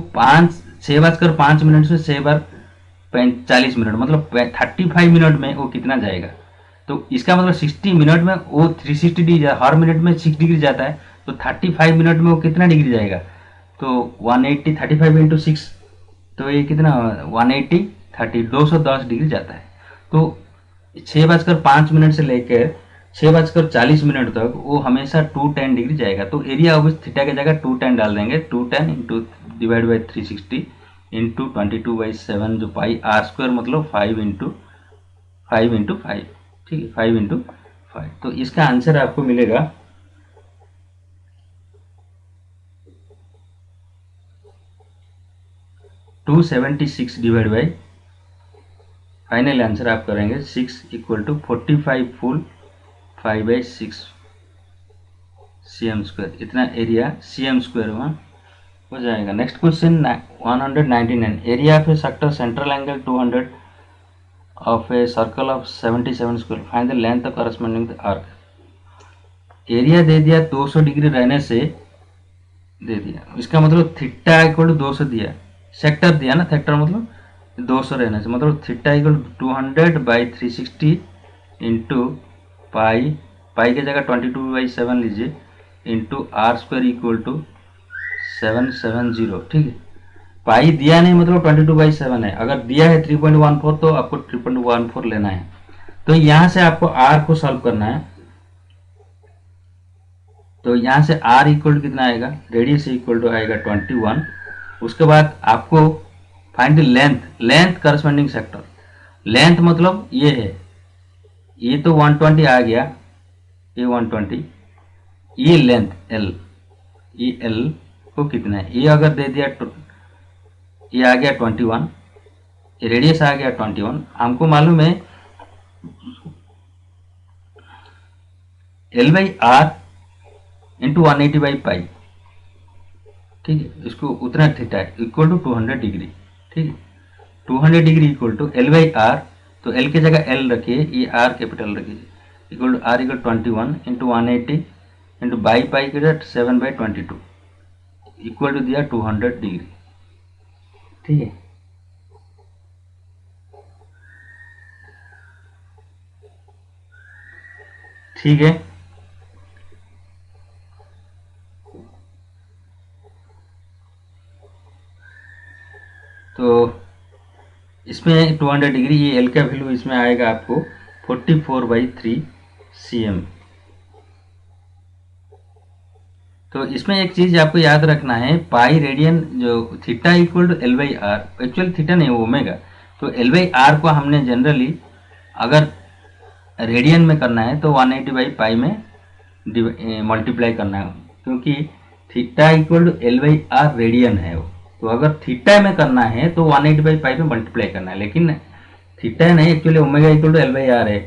6:05 से 6:40 मिनट, मतलब 35 मिनट में वो कितना जाएगा। तो इसका मतलब 60 मिनट में वो 360 डिग्री, हर मिनट में 6 डिग्री जाता है, तो 35 मिनट में वो कितना डिग्री जाएगा। तो 180 35 इंटू 6, तो ये कितना 180 30 210 डिग्री जाता है। तो 6:05 से लेकर 6:40 तक वो हमेशा 210 डिग्री जाएगा। तो एरिया ऑफ थीटा की जगह 210 डाल देंगे, 210 इंटू डिवाइड बाई 360 इंटू 22/7, जो पाई आर स्क्वायर, मतलब 5 इंटू 5, ठीक है 5 इंटू 5। तो इसका आंसर आपको मिलेगा 276 डिवाइड बाई, फाइनल आंसर आप करेंगे 6 = 45 फुल 5/6 cm स्क्वायर, इतना एरिया cm स्क्वायर में हो जाएगा। Next question 199, area of a sector central angle 200 of a circle of 77 square, find the length of corresponding arc. Area दे दिया 200 डिग्री रहने से दे दिया, इसका मतलब थीटा = 200 दिया, सेक्टर दिया ना, सेक्टर मतलब 200 रहने से, मतलब थीटा = 200/360 इंटू पाई की जगह 22/7 लीजिए, इंटू आर स्क्वायर = 770, ठीक है। पाई दिया नहीं, मतलब 22/7 है। अगर दिया है 3.14, तो आपको 3.14 लेना है। तो यहाँ से आपको आर को सॉल्व करना है। तो यहाँ से आर इक्वल कितना आएगा, रेडियस इक्वल टू आएगा 21। उसके बाद आपको find the length corresponding sector. Length मतलब ये है, ये तो 120 आ गया, ये 120, ये लेंथ एल, ये एल को कितना है, ये अगर दे दिया ये आ गया 21, ये रेडियस आ गया 21। हमको मालूम है L/R इंटू 180/पाई, ठीक है। इसको उतना थीटा इक्वल टू 200 डिग्री, ठीक है। 200 डिग्री इक्वल टू L/R, तो L की जगह L रखिए, ये R कैपिटल रखिए, equal to R = 21 into 180 into by pi के 7/22 इक्वल टू दिया 200 डिग्री, ठीक है। ठीक है, तो इसमें 200 डिग्री, ये एल का वैल्यू इसमें आएगा आपको 44/3 cm। तो इसमें एक चीज आपको याद रखना है, पाई रेडियन जो theta equal to L by R, actual theta नहीं ओमेगा, तो एल बाई आर को हमने जनरली अगर रेडियन में करना है तो 180/पाई में मल्टीप्लाई करना है, क्योंकि theta equal to L by R radian है वो। तो अगर थीटा में करना है तो 180/पाई में मल्टीप्लाई करना है, लेकिन थीटा नहीं, actually omega equal to L by R है,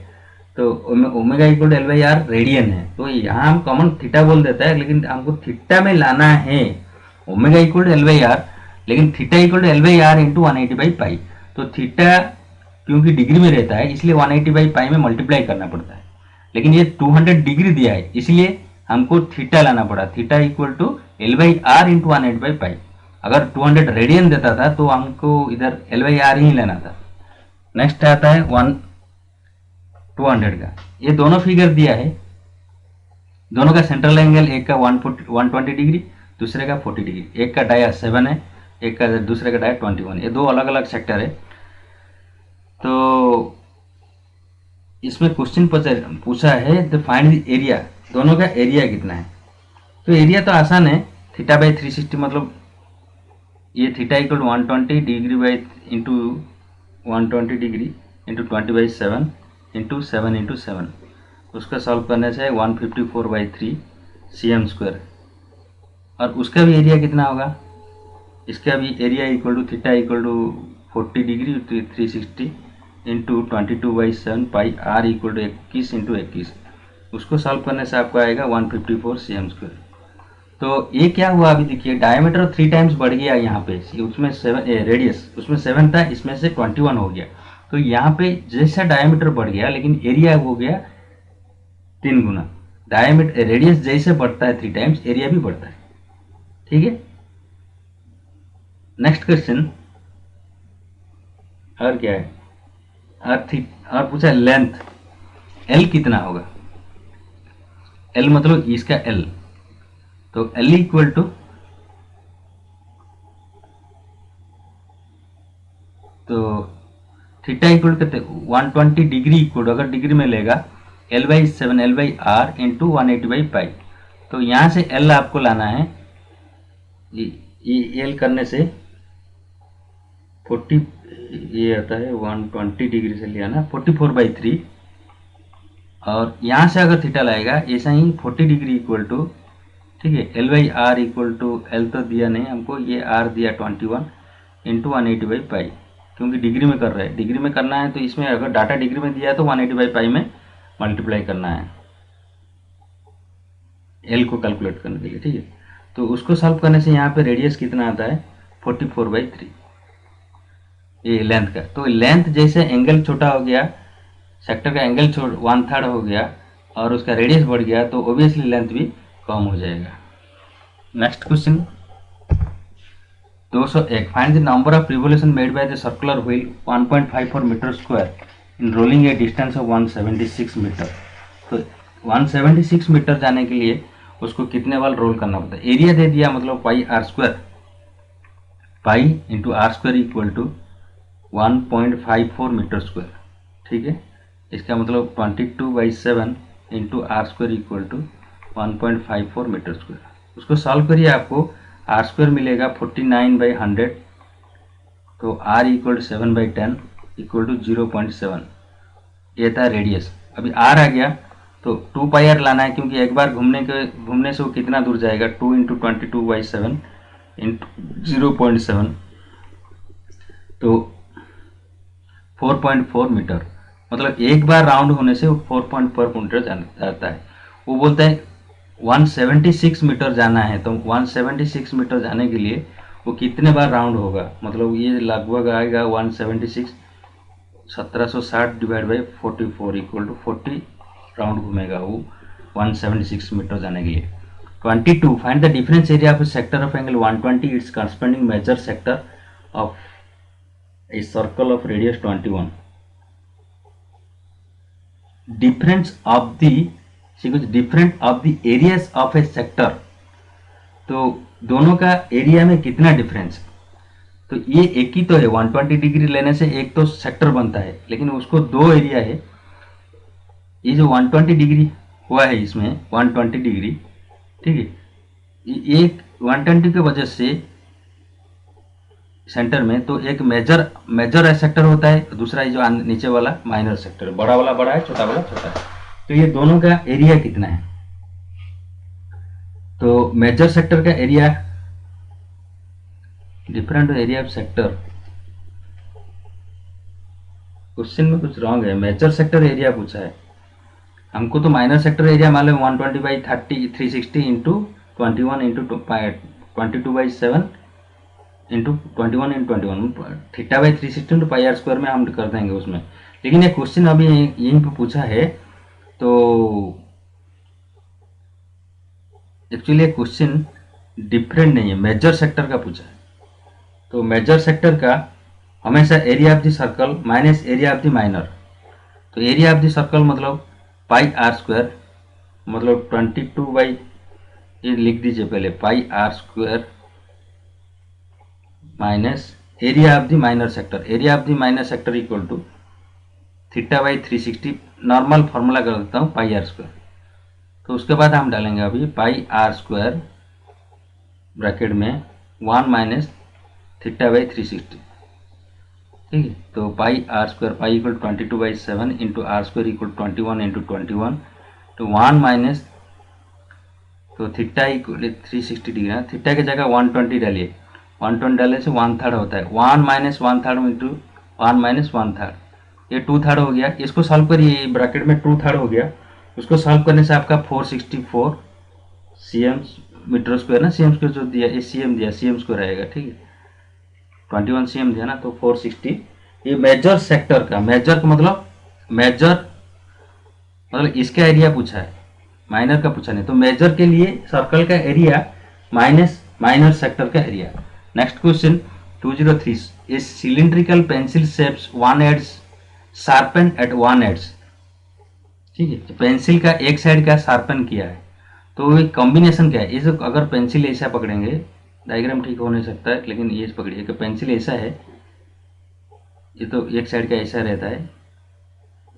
तो omega equal to L by R radian है, तो यहाँ हम कॉमन थीटा बोल देता है, लेकिन हमको थीटा में लाना है omega equal to L by R, लेकिन theta equal to L by R into 180/पाई। तो थीटा क्योंकि डिग्री में रहता है इसलिए 180/पाई में मल्टीप्लाई करना पड़ता है, लेकिन ये 200 डिग्री दिया है इसलिए हमको थीटा लाना पड़ा, theta equal to L by R into 180/पाई। अगर 200 रेडियन देता था तो हमको इधर एल बाई आर ही लेना था। नेक्स्ट आता है 200 का, ये दोनों फिगर दिया है, दोनों का सेंट्रल एंगल एक का 120 डिग्री, दूसरे का 40 डिग्री, एक का डाया 7 है, एक का दूसरे का डाया 21, ये दो अलग अलग सेक्टर है। तो इसमें क्वेश्चन पूछा है द फाइंड द एरिया, दोनों का एरिया कितना है। तो एरिया तो आसान है, थीटा बाई 360, मतलब ये theta equal to 120 degree by into 120 degree into 20/7 into 7 into 7, उसका सॉल्व करने से 154/3 cm²। और उसका भी एरिया कितना होगा, इसका भी area equal to theta equal to 40 degree 360 into 22/7 pi R equal to 21 into 21, उसको सॉल्व करने से आपको आएगा 154 cm²। तो ये क्या हुआ, अभी देखिए डायमीटर 3 टाइम्स बढ़ गया यहाँ पे, उसमें 7 रेडियस उसमें 7 था, इसमें से 21 हो गया। तो यहाँ पे जैसा डायमीटर बढ़ गया लेकिन एरिया हो गया 3 गुना। डायमीटर रेडियस जैसे बढ़ता है 3 टाइम्स एरिया भी बढ़ता है, ठीक है। नेक्स्ट क्वेश्चन और क्या है, और पूछा लेंथ एल कितना होगा, एल मतलब इसका एल, तो एल इक्वल टू तो थीटा इक्वल करते 120 डिग्री इक्वल, अगर डिग्री में लेगा L/7 L/r इंटू 180/पाई। तो यहाँ से L आपको लाना है, ये L करने से 40, ये आता है 120 डिग्री से लिया ना 44/3, और यहाँ से अगर थीटा लाएगा ऐसा ही 40 डिग्री इक्वल टू, ठीक है, L/r इक्वल टू L तो दिया नहीं हमको, ये R दिया 21 इंटू 180/पाई, क्योंकि डिग्री में कर रहे हैं, डिग्री में करना है तो इसमें अगर डाटा डिग्री में दिया है तो 180/पाई में मल्टीप्लाई करना है L को कैलकुलेट करने के लिए, ठीक है। तो उसको सॉल्व करने से यहाँ पे रेडियस कितना आता है 44/3, ये लेंथ का। तो लेंथ जैसे एंगल छोटा हो गया, सेक्टर का एंगल 1/3 हो गया और उसका रेडियस बढ़ गया, तो ऑब्वियसली लेंथ भी कम हो जाएगा। Next question 201, find the number of revolution made by the circular wheel 1.54 metre square in rolling a distance of 176 metre. तो 176 मीटर जाने के लिए उसको कितने बार रोल करना पड़ता है। एरिया दे दिया, मतलब pi are square, pi into r square equal to 1.54 metre square, ठीक है। इसका मतलब 22/7 into r square equal to 1.54 metre square. उसको सॉल्व करिए, आपको आर स्क्वायर मिलेगा 49/100, तो are equal to 7/10 equal to 0.7, ये था रेडियस। अभी आर आ गया तो 2πr लाना है, क्योंकि एक बार घूमने से वो कितना दूर जाएगा, 2 इंटू 22/7 इंटू 0.7, तो 4.4 मीटर, मतलब एक बार राउंड होने से वो 4.4 मीटर जाता है। वो बोलता है 176 मीटर जाना है, तो 176 मीटर जाने के लिए वो कितने बार राउंड होगा, मतलब ये लगभग आएगा 176, 1760 divide by 44 equal to 40 round घूमेगा वो 176 मीटर जाने के लिए। 22, find the difference area of a sector of angle 120 its corresponding major sector of a circle of radius 21। Difference of the areas of a sector, तो दोनों का एरिया में कितना डिफरेंस, तो ये एक ही तो है, 120 डिग्री लेने से एक तो सेक्टर बनता है, लेकिन उसको दो एरिया है, ये जो 120 डिग्री हुआ है इसमें 120 डिग्री, ठीक है, एक 120 की वजह से सेंटर में, तो एक मेजर सेक्टर होता है, दूसरा ये जो नीचे वाला माइनर सेक्टर है, बड़ा वाला बड़ा है, छोटा वाला छोटा है। तो ये दोनों का एरिया कितना है? तो मेजर सेक्टर का area, different area of sector, question में कुछ रॉन्ग है। मेजर सेक्टर एरिया पूछा है हमको, तो माइनर सेक्टर एरिया मालूम 120/30 360 into 21 into 22/7 into 21 into 21 θ/360 into πr² में हम कर देंगे उसमें। लेकिन ये क्वेश्चन अभी यहीं पे पूछा है, तो एक्चुअली ये क्वेश्चन डिफरेंट नहीं है, मेजर सेक्टर का पूछा है। तो मेजर सेक्टर का हमेशा area of the circle minus area of the minor. तो एरिया ऑफ द सर्कल मतलब πr², मतलब 22 ये लिख दीजिए पहले, πr² minus area of the minor sector. Area of the minor sector equal to θ/360, normal formula कर देता हूँ πr²। तो उसके बाद हम डालेंगे अभी πr² ब्रैकेट में 1 माइनस θ/360, ठीक है। तो πr², pi equal 22/7 into r² equal 21 into 21, तो 1 माइनस, तो थीटा इक्वल 360 डिग्री है, थीटा की जगह 120 डालिए, 120 डालने से 1/3 होता है, 1 माइनस 1/3 इंटू 1 माइनस 1/3, ये 2/3 हो गया। इसको सॉल्व करिए, ब्रैकेट में 2/3 हो गया, उसको सॉल्व करने से आपका 464 cm मीटर स्क्वायर ना, cm स्क्वायर जो दिया, ये cm दिया, cm स्क्वायर रहेगा, ठीक है। 21 cm दिया ना, तो 460। ये मेजर सेक्टर का, मेजर का मतलब इसका एरिया पूछा है, माइनर का पूछा नहीं। तो मेजर के लिए सर्कल का एरिया माइनस माइनर सेक्टर का area. Next question 203, a cylindrical pencil shapes one ends sharpen at one ends, ठीक है। तो पेंसिल का एक साइड का शार्पन किया है, तो ये कॉम्बिनेशन क्या है? इस अगर पेंसिल ऐसा पकड़ेंगे, डायग्राम ठीक हो नहीं सकता है, लेकिन ये पकड़िए कि पेंसिल ऐसा है, ये तो एक साइड का ऐसा रहता है,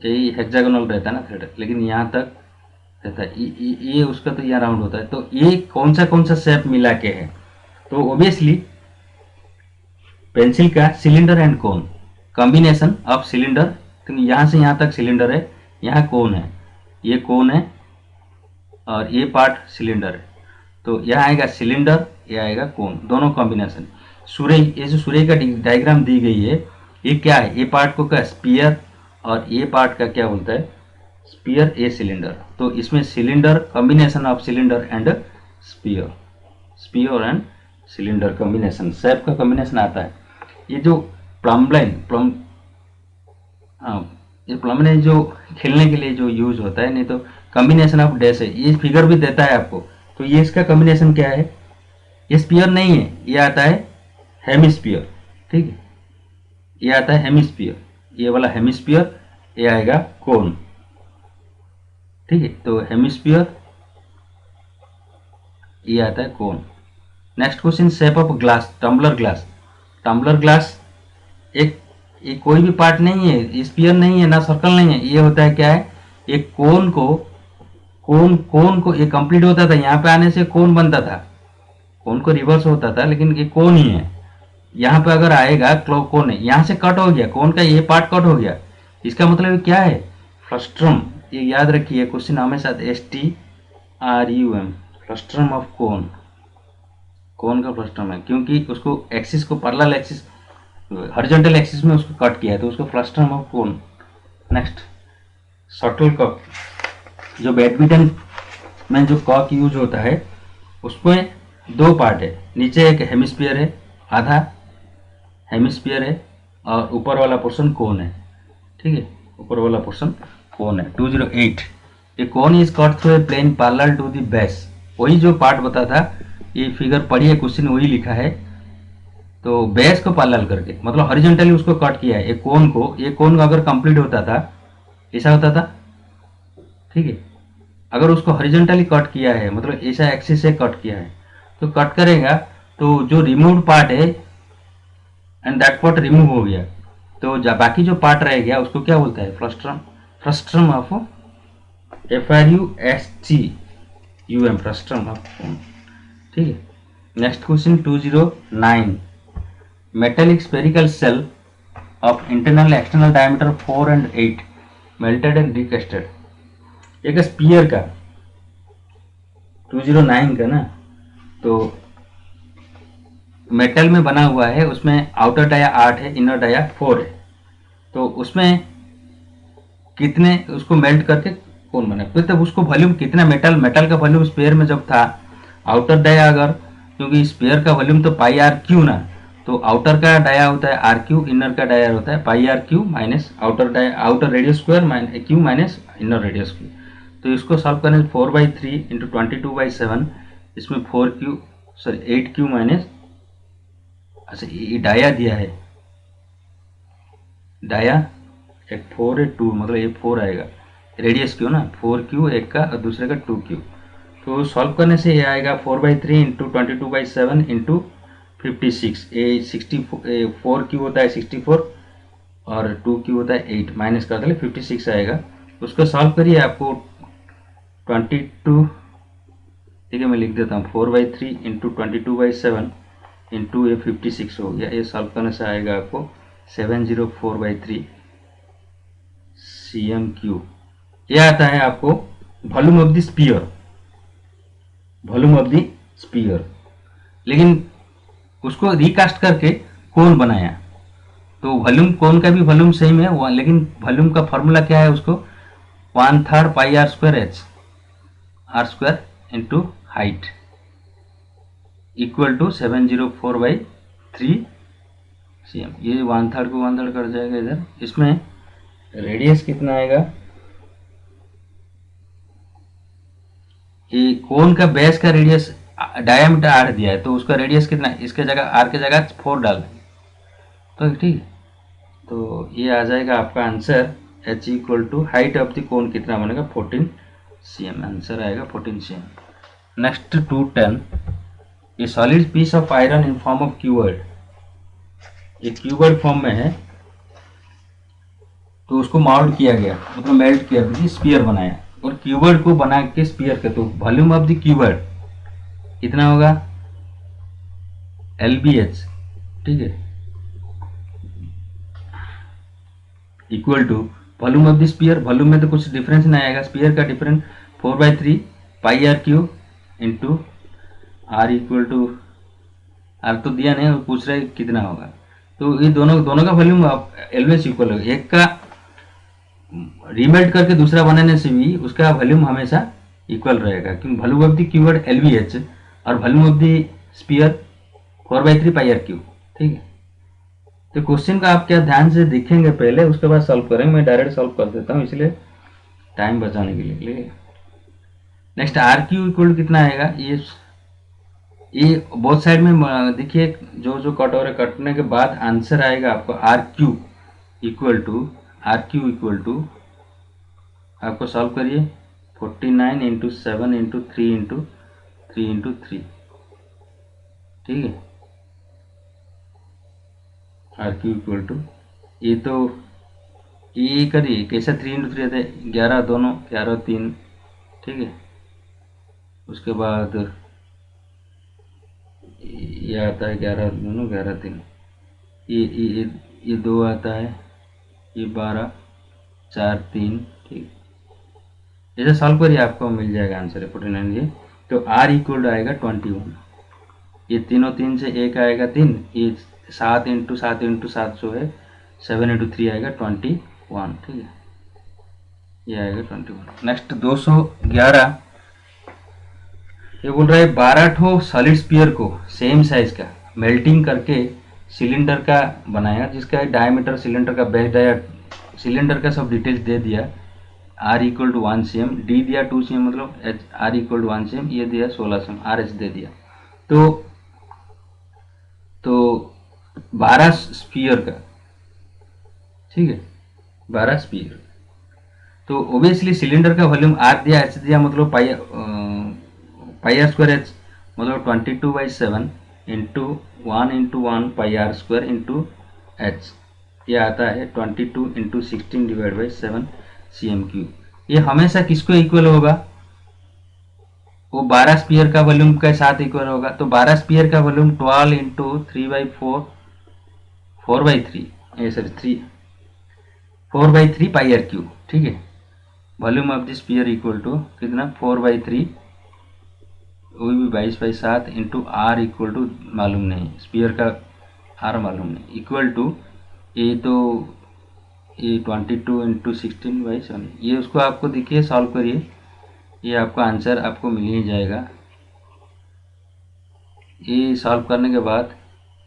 यही हेक्सागोनल रहता है ना थ्रेड, लेकिन यहाँ तक रहता है, ये उसका तो यहाँ राउंड होता है। तो ये कौन सा शेप मिला के है? तो ऑब्वियसली पेंसिल का cylinder and cone, combination of cylinder, तो यहाँ से यहाँ तक सिलेंडर है, यहाँ कोन है, ये कोन है और ये पार्ट सिलेंडर है, तो यहाँ आएगा सिलेंडर, ये आएगा कोन, दोनों कॉम्बिनेशन। सूर्य, ये जो सूर्य का डायग्राम दी गई है, ये क्या है? ये पार्ट को क्या स्पीयर, और ये पार्ट का क्या बोलता है? स्पीयर, ये सिलेंडर। तो इसमें cylinder, combination of cylinder and sphere, sphere and cylinder combination, shape का कॉम्बिनेशन आता है। ये जो प्लम लाइन, ये प्लम लाइन जो खेलने के लिए जो यूज होता है, नहीं तो कॉम्बिनेशन ऑफ डैश है, ये फिगर भी देता है आपको। तो ये इसका कॉम्बिनेशन क्या है? ये स्पीयर नहीं है, ये आता है हेमिस्फीयर, ठीक है, ये आता है हेमिस्फीयर, ये वाला हेमिस्फीयर, ये आएगा कोन, ठीक है। तो हेमिस्फीयर, ये आता है cone. Next question, shape of glass, tumbler glass. Tumbler glass एक, ये कोई भी पार्ट नहीं है, स्पीयर नहीं है ना सर्कल नहीं है, ये होता है क्या है? एक कोन को ये कंप्लीट होता था, यहाँ पे आने से कोन बनता था, कोन को रिवर्स होता था, लेकिन ये कोन ही है। यहाँ पे अगर आएगा कोन है, यहाँ से कट हो गया, कोन का ये पार्ट कट हो गया, इसका मतलब क्या है? फ्रस्ट्रम। ये याद रखिए, क्वेश्चन हमेशा STRUM, फ्रस्ट्रम ऑफ कोन, कोन का फ्रस्ट्रम है, क्योंकि उसको एक्सिस को पैरेलल एक्सिस, हॉरिजॉन्टल एक्सिस में उसको कट किया है, तो उसको frustum of cone. Next, shuttlecock, जो बैडमिंटन में जो कॉक यूज होता है, उसमें दो पार्ट है, नीचे एक हेमिस्फीयर है, आधा हेमिस्फीयर है, और ऊपर वाला पोर्शन कोन है, ठीक है, ऊपर वाला पोर्शन कोन है। 208, a cone is cut through a plane parallel to the base. वही जो पार्ट बता था, ये फिगर पढ़िए, क्वेश्चन वही लिखा है। तो बेस को पैरेलल करके, मतलब हॉरिजॉन्टली उसको कट किया है, एक कोन को, ये कोन अगर कंप्लीट होता था, ऐसा होता था, ठीक है। अगर उसको हॉरिजॉन्टली कट किया है, मतलब ऐसा एक्सिस से कट किया है, तो कट करेगा, तो जो रिमूव्ड पार्ट है एंड दैट पार्ट रिमूव हो गया, तो बाकी जो पार्ट रह गया उसको क्या बोलता है? Frustum, frustum of FRUSTUM frustum of foam. ठीक है। Next question 209, metallic spherical shell of internal external diameter 4 and 8 melted and recasted. एक स्पीयर का 209 का ना, तो मेटल में बना हुआ है, उसमें आउटर डाया 8 है, इनर डाया 4 है, तो उसमें कितने उसको मेल्ट करके कौन बना, फिर तब उसको वॉल्यूम कितना, मेटल का वॉल्यूम स्पेयर में जब था, आउटर डाया अगर, क्योंकि स्पेयर का वॉल्यूम तो पाई आर क्यू ना, तो आउटर का डाया होता है आर क्यू, इनर का डाया होता है pi are cube minus outer radius square cube minus inner radius cube. तो इसको सॉल्व करने 4/3 इंटू 22/7, इसमें 8 क्यू माइनस, अच्छा ये डाया दिया है, डाया एक 4 है 2, मतलब ये 4 आएगा, रेडियस क्यू ना, 4 क्यू एक का और दूसरे का 2 क्यू। तो सॉल्व करने से ये आएगा 4/3 इंटू 22/7 इंटू 56, ये 4 क्यू होता है 64 और 2 क्यू होता है 8, माइनस कर देंगे 56 आएगा। उसको सॉल्व करिए, आपको 22, ठीक है मैं लिख देता हूँ, 4/3 इंटू 22/7 इंटू ये 56 हो गया, ये सॉल्व करने से आएगा आपको 704/3 cm3। ये आता है आपको volume of the sphere, volume of the sphere. लेकिन उसको रिकास्ट करके कोन बनाया, तो वॉल्यूम कोन का भी वॉल्यूम सेम है, लेकिन वॉल्यूम का फॉर्मूला क्या है, उसको 1/3 pi are square h r square into height equal to 704/3 cm। ये 1/3 को 1/3 कर जाएगा इधर। इसमें रेडियस कितना आएगा, ये कोन का बेस का रेडियस डायमीटर 8 दिया है, तो उसका रेडियस कितना, इसके जगह आर के जगह 4 डाल, तो ठीक। तो ये आ जाएगा आपका answer, h equal to height of the cone कितना बनेगा 14 cm, आंसर आएगा 14 cm। Next 210, a solid piece of iron in form of cuboid, ये क्यूबर्ड फॉर्म में है, तो उसको माउल्ड किया गया, मतलब मेल्ट किया, स्पीयर बनाया, और क्यूबर्ड को बना के स्पीयर के, तो वॉल्यूम ऑफ द क्यूबर्ड कितना होगा LBH, ठीक है, equal to volume of the sphere, volume में तो कुछ डिफरेंस नहीं आएगा, स्पीयर का difference 4/3 pi are cube into R equal to, R तो दिया नहीं, पूछ रहे कितना होगा, तो ये दोनों का वॉल्यूम LBH इक्वल होगा, एक का रीमेल्ट करके दूसरा बनाने से भी उसका वॉल्यूम हमेशा इक्वल रहेगा, क्योंकि volume of the cuboid LBH और volume of the sphere 4/3 pi are cube, ठीक है। तो क्वेश्चन का आप क्या ध्यान से देखेंगे पहले, उसके बाद सॉल्व करेंगे, मैं डायरेक्ट सॉल्व कर देता हूँ इसलिए टाइम बचाने के लिए। नेक्स्ट आर क्यू इक्वल कितना आएगा, ये बोथ साइड में देखिए, जो कटोरे कटने के बाद आंसर आएगा आपको आर क्यू इक्वल टू आपको सॉल्व करिए 49 इंटू 7 इंटू 3 इंटू 3 इंटू 3, ठीक है। आर क्यू इक्वल टू, ये तो ये करिए कैसा 3 इंटू 3 आता है 11, दोनों 11 3, ठीक है। उसके बाद ये आता है 11 दोनों 11 3, ये 2 आता है, ये 12 4 3, ठीक। ऐसे सॉल्व करिए आपको मिल जाएगा आंसर 49 ये। तो आर इक्वल आएगा 21, ये तीनों 3 से एक आएगा 3, ये 7 इंटू 7 इंटू 7 जो है 7 इंटू 3 आएगा 21, ठीक है, ये आएगा 21। नेक्स्ट 211, ये बोल रहा है 12 ठो सॉलिड स्पीयर को सेम साइज का मेल्टिंग करके सिलेंडर का बनाया, जिसका डायमीटर सिलेंडर का बेस डाया, सिलेंडर का सब डिटेल्स दे दिया, R equal to 1 cm, D दिया 2 cm, मतलब आर इक्वल टू 1 cm, ये दिया 16 cm, आर एच दे दिया। तो 12 स्पीयर का, ठीक है, 12 स्पीयर, तो ओबियसली सिलेंडर का वॉल्यूम आर दिया एच दिया, मतलब पाई आर स्क्वायर एच, मतलब 22/7 into 1 into 1 pi are square into H, ये आता है 22 इंटू 16 डिवाइड बाई 7 cm3। ये हमेशा किसको इक्वल होगा, वो 12 स्पीयर का वॉल्यूम के साथ इक्वल होगा। तो 12 स्पीयर का वॉल्यूम 12 इंटू 3/4, 4/3, ये सर 4/3 पाई आर क्यूब, ठीक है। Volume of the sphere equal to कितना, 4/3, वो भी 22/7 इंटू आर इक्वल टू मालूम नहीं, स्पीयर का आर मालूम नहीं, इक्वल टू ये तो ये 22 इंटू 16/7, ये उसको आपको देखिए सॉल्व करिए, ये आपका आंसर आपको मिल ही जाएगा। ये सॉल्व करने के बाद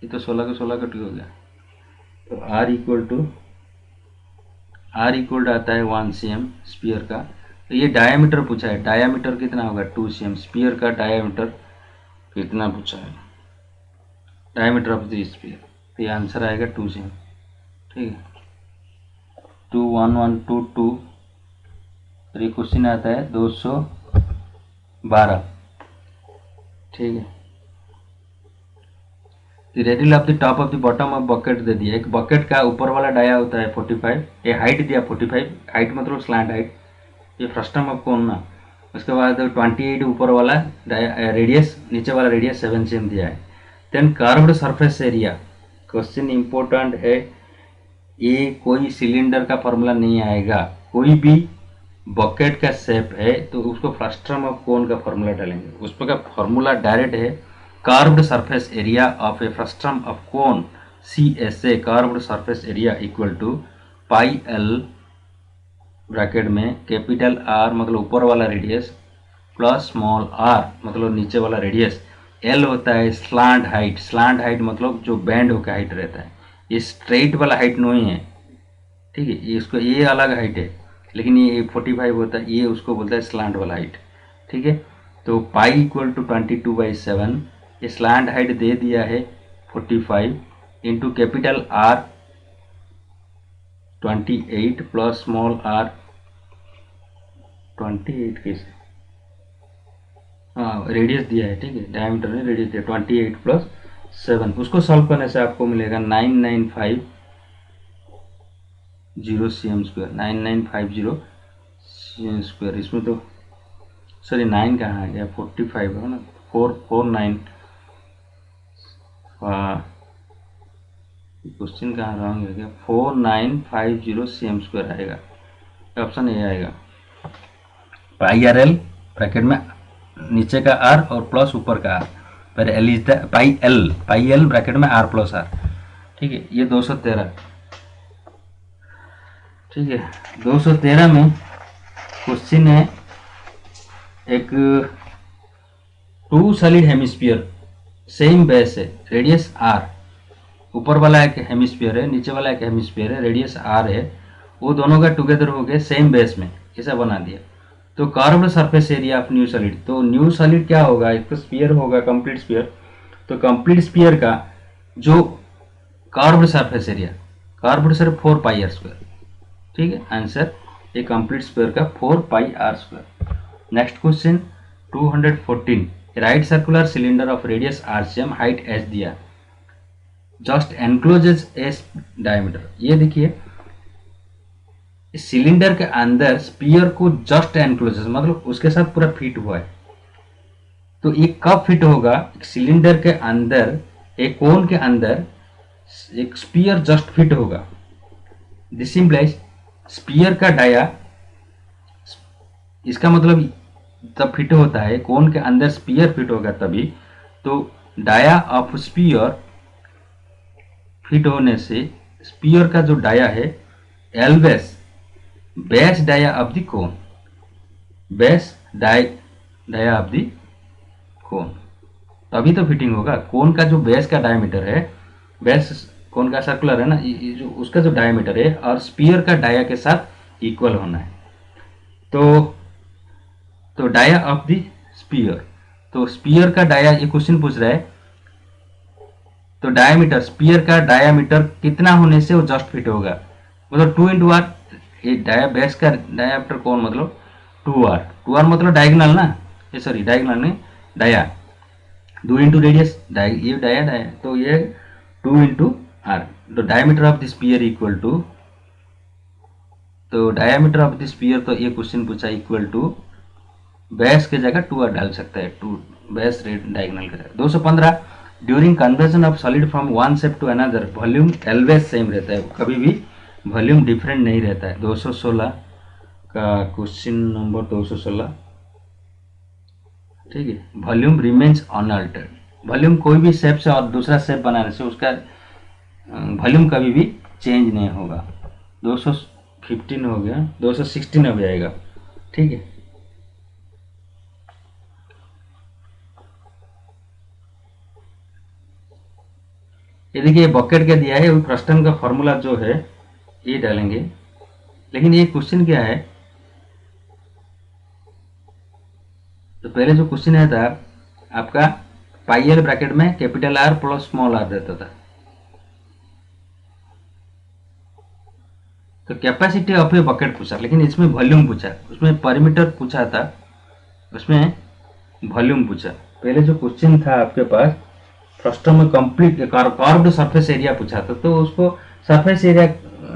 ये तो 16 का 16 कट हो गया, तो आर इक्वल आता है 1 cm स्पीयर का। तो ये डायामीटर पूछा है, डायामीटर कितना होगा 2 cm, स्पीयर का डायामीटर कितना पूछा है, डायामीटर ऑफ द स्पीयर, तो ये आंसर आएगा 2 cm, ठीक है। 21122, और ये क्वेश्चन आता है 212, ठीक है। Radial of the top of the bottom of bucket दे दिया, एक बकेट का ऊपर वाला डाया होता है 45, ये हाइट दिया 45, हाइट मतलब स्लैंट हाइट, ये फ्रस्टम ऑफ कोन ना, उसके बाद 28 ऊपर वाला डाया, रेडियस नीचे वाला रेडियस 7 cm दिया है। Then curved surface area, question important है, ये कोई सिलेंडर का फॉर्मूला नहीं आएगा, कोई भी बकेट का शेप है तो उसको फ्रस्टम ऑफ कोन का फॉर्मूला डालेंगे, उस पर का फॉर्मूला डायरेक्ट है curved surface area of a frustum of cone CSA, curved surface area equal to pi L bracket में कैपिटल R मतलब ऊपर वाला रेडियस प्लस स्मॉल r मतलब नीचे वाला रेडियस, L होता है स्लांट हाइट, स्लांट हाइट मतलब जो बैंड होकर हाइट रहता है, ये स्ट्रेट वाला हाइट नहीं है, ठीक है, ये इसको ये अलग हाइट है, लेकिन ये 45 होता है, ये उसको बोलता है स्लांट वाला हाइट, ठीक है। तो पाई इक्वल टू 22/7, ये स्लांट हाइट दे दिया है 45 into capital R 28 plus small r 28 कैसे, हाँ रेडियस दिया है, ठीक है, डायमीटर में रेडियस दिया 28 प्लस 7, उसको सॉल्व करने से आपको मिलेगा 9950 cm स्क्वायर, 9950 cm स्क्वायर। इसमें तो सॉरी 9 कहाँ आ गया, 45 है ना, 449, क्वेश्चन कहाँ रॉन्ग है क्या, 4950 cm स्क्वायर आएगा, ऑप्शन ए आएगा। पाई आर एल ब्रैकेट में नीचे का आर और प्लस ऊपर का आर, पर L is the pi L bracket में आर प्लस आर, ठीक है। ये 213, ठीक है, 213 में क्वेश्चन है एक 2 सॉलिड हेमिस्फीयर सेम बेस है, रेडियस आर, ऊपर वाला एक हेमिस्फीयर है, नीचे वाला एक हेमिस्फीयर है, रेडियस आर है, वो दोनों का टुगेदर हो गए सेम बेस में, ऐसा बना दिया। तो curved surface area of new solid, तो न्यू सॉलिड क्या होगा, एक तो स्फीयर होगा कंप्लीट स्फीयर, तो कंप्लीट स्फीयर का जो कर्व्ड सरफेस एरिया, कर्व्ड सिर्फ 4 पाई आर स्क्वायर, ठीक है, आंसर ये कंप्लीट स्फीयर का 4 pi are square. Next question 214, right circular cylinder of radius RCM, height h दिया, जस्ट एनक्लोजेज एस डायमीटर, ये देखिए सिलेंडर के अंदर स्पीयर को जस्ट एनक्लोजेज मतलब उसके साथ पूरा फिट हुआ है, तो ये कब फिट होगा, सिलेंडर के अंदर एक कोन के अंदर एक स्पीयर जस्ट फिट होगा, दिस इंप्लाइज स्पीयर का डाया, इसका मतलब तब फिट होता है कोन के अंदर स्पीयर फिट होगा तभी, तो डाया ऑफ स्पीयर फिट होने से स्पीयर का जो डाया है always base dia of the cone, base dia of the cone, तभी तो फिटिंग होगा। कोन का जो बेस का डायमीटर है, बेस कोन का सर्कुलर है ना, ये जो उसका जो डायमीटर है और स्पीयर का डाया के साथ इक्वल होना है, तो डाया ऑफ द स्पीयर, तो स्पीयर का डाया, ये क्वेश्चन पूछ रहा है, तो डायमीटर स्पीयर का डायमीटर कितना होने से वो जस्ट फिट होगा, मतलब 2 इंटू आर, ये डाया बेस का डायामीटर कौन मतलब 2r मतलब डायगोनल ना, ये सॉरी डायगोनल नहीं डाया, 2 इंटू रेडियस, ये डाया, तो ये 2 इंटू आर, तो diameter of the sphere equal to तो डायमीटर ऑफ द स्फीयर, तो ये क्वेश्चन पूछा इक्वल टू, बेस के जगह 2 डाल सकता है, 2 बेस रेड डायगोनल के जगह। 215 during conversion of solid from one shape to another volume always same रहता है, कभी भी वॉल्यूम डिफरेंट नहीं रहता है। 216 का क्वेश्चन नंबर 216, ठीक है। वॉल्यूम रिमेन्स अनअल्टर्ड, वॉल्यूम कोई भी शेप से और दूसरा शेप बनाने से उसका वॉल्यूम कभी भी चेंज नहीं होगा। 215 हो गया, 216 हो जाएगा, ठीक है। ये देखिए बकेट क्या दिया है, वो फ्रस्टन का फॉर्मूला जो है ये डालेंगे, लेकिन ये क्वेश्चन क्या है, तो पहले जो क्वेश्चन है था आपका पाई एल ब्रैकेट में capital R plus small R देता था, तो कैपेसिटी ऑफ ए बकेट पूछा, लेकिन इसमें वॉल्यूम पूछा, उसमें परिमीटर पूछा था, उसमें वॉल्यूम पूछा। पहले जो क्वेश्चन था आपके पास फर्स्ट में कंप्लीट कर्व्ड सरफेस एरिया पूछा था, तो उसको सरफेस एरिया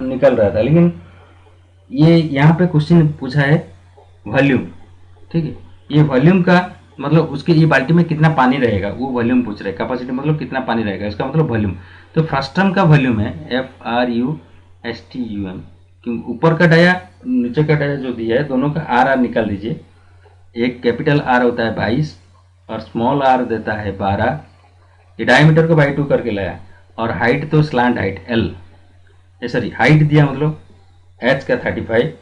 निकल रहा था, लेकिन ये यहाँ पे क्वेश्चन पूछा है वॉल्यूम, ठीक है। ये वॉल्यूम का मतलब उसके ये बाल्टी में कितना पानी रहेगा वो वॉल्यूम पूछ रहे हैं, कैपेसिटी मतलब कितना पानी रहेगा, इसका मतलब वॉल्यूम। तो फर्स्ट टर्म का वॉल्यूम है FRUSTUM, क्योंकि ऊपर का डाया नीचे का डाया जो दिया है दोनों का आर निकाल दीजिए। एक कैपिटल आर होता है 22 और स्मॉल आर देता है 12, ये डायमीटर को बाई 2 करके लाया, और हाइट तो slant height L, sorry height दिया मतलब एच का 35,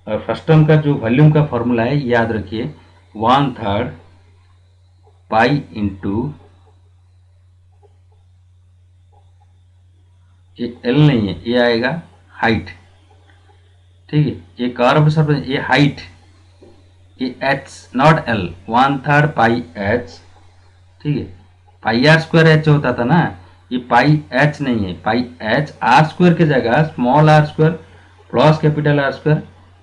और फर्स्ट टर्म का जो वॉल्यूम का फॉर्मूला है याद रखिए 1/3 पाई इंटू, ये एल नहीं है, ये आएगा हाइट, ठीक है। ये कर्व सरफेस, ये हाइट, ये एच नॉट एल, 1/3 पाई एच, ठीक है। पाई आर स्क्वायर एच होता था ना, ये पाई एच नहीं है, पाई एच आर स्क्वायर की जगह small R square plus capital R square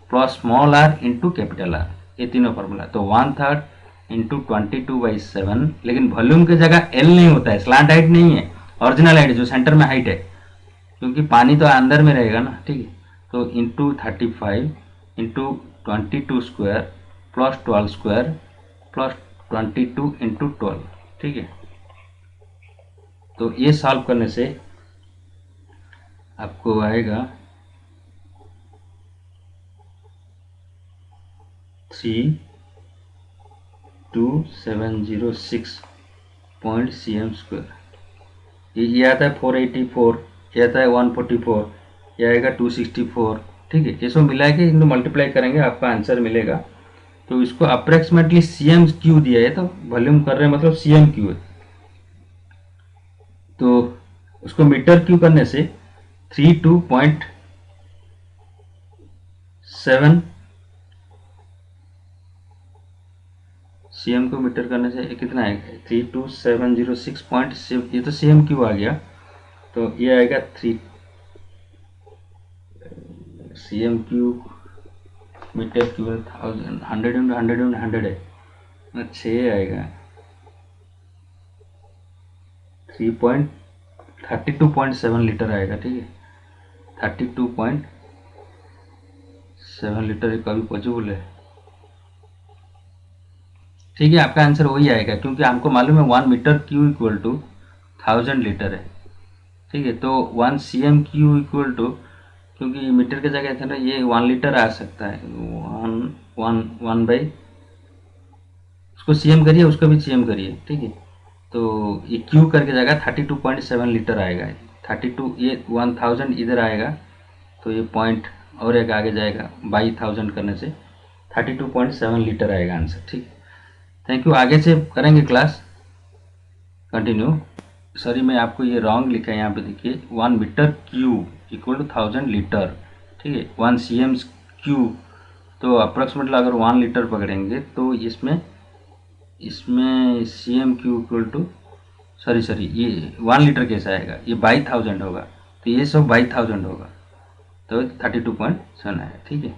plus small R into capital R, ये तीनों फॉर्मूला। तो 1/3 इंटू 22/7, लेकिन वॉल्यूम की जगह एल नहीं होता है, स्लांट हाइट नहीं है, ओरिजिनल हाइट जो सेंटर में हाइट है, क्योंकि पानी तो अंदर में रहेगा ना, ठीक है। तो into 35 into 22 square plus 12 square plus 22 into 12, ठीक है। तो ये सॉल्व करने से आपको आएगा 32,706 cm²। ये आता है 484, ये आता है 144, ये आएगा 264, ठीक है। ये सब मिला के इनको मल्टीप्लाई करेंगे आपका आंसर मिलेगा। तो इसको अप्रोक्सीमेटली CM³ दिया है, तो वॉल्यूम कर रहे हैं मतलब CM³ है, तो उसको मीटर क्यू करने से 32.7 CM को मीटर करने से कितना आएगा 32706 ये तो CM³ आ गया, तो ये आएगा 3 CM³ मीटर क्यूब 100 इंटू 100 है, 6 आएगा 32.7 लीटर आएगा, ठीक है। 32.7 लीटर कभी पॉसिबल है, ठीक है। आपका आंसर वही आएगा, क्योंकि हमको मालूम है 1 metre cube equal to 1000 litre है, ठीक है। तो 1 CM³ इक्वल टू, क्योंकि मीटर की जगह था ना, ये 1 लीटर आ सकता है, 1 बाई, उसको CM करिए उसको भी CM करिए, ठीक है। तो ये क्यू करके जाएगा 32.7 लीटर आएगा, 32, ये 1000 इधर आएगा, तो ये पॉइंट और एक आगे जाएगा बाई 1000 करने से 32.7 लीटर आएगा आंसर, ठीक। Thank you. आगे से करेंगे क्लास कंटिन्यू। सॉरी मैं आपको ये रॉन्ग लिखा है, यहाँ पे देखिए 1 metre cube equal to 1000 litre, ठीक है। 1 CM³, तो अप्रॉक्सीमेटली अगर 1 लीटर पकड़ेंगे तो इसमें CM³ इक्वल टू, सॉरी ये 1 लीटर कैसा आएगा, ये बाई 1000 होगा, तो ये सब बाई 1000 होगा, तो 32.7 है, ठीक है।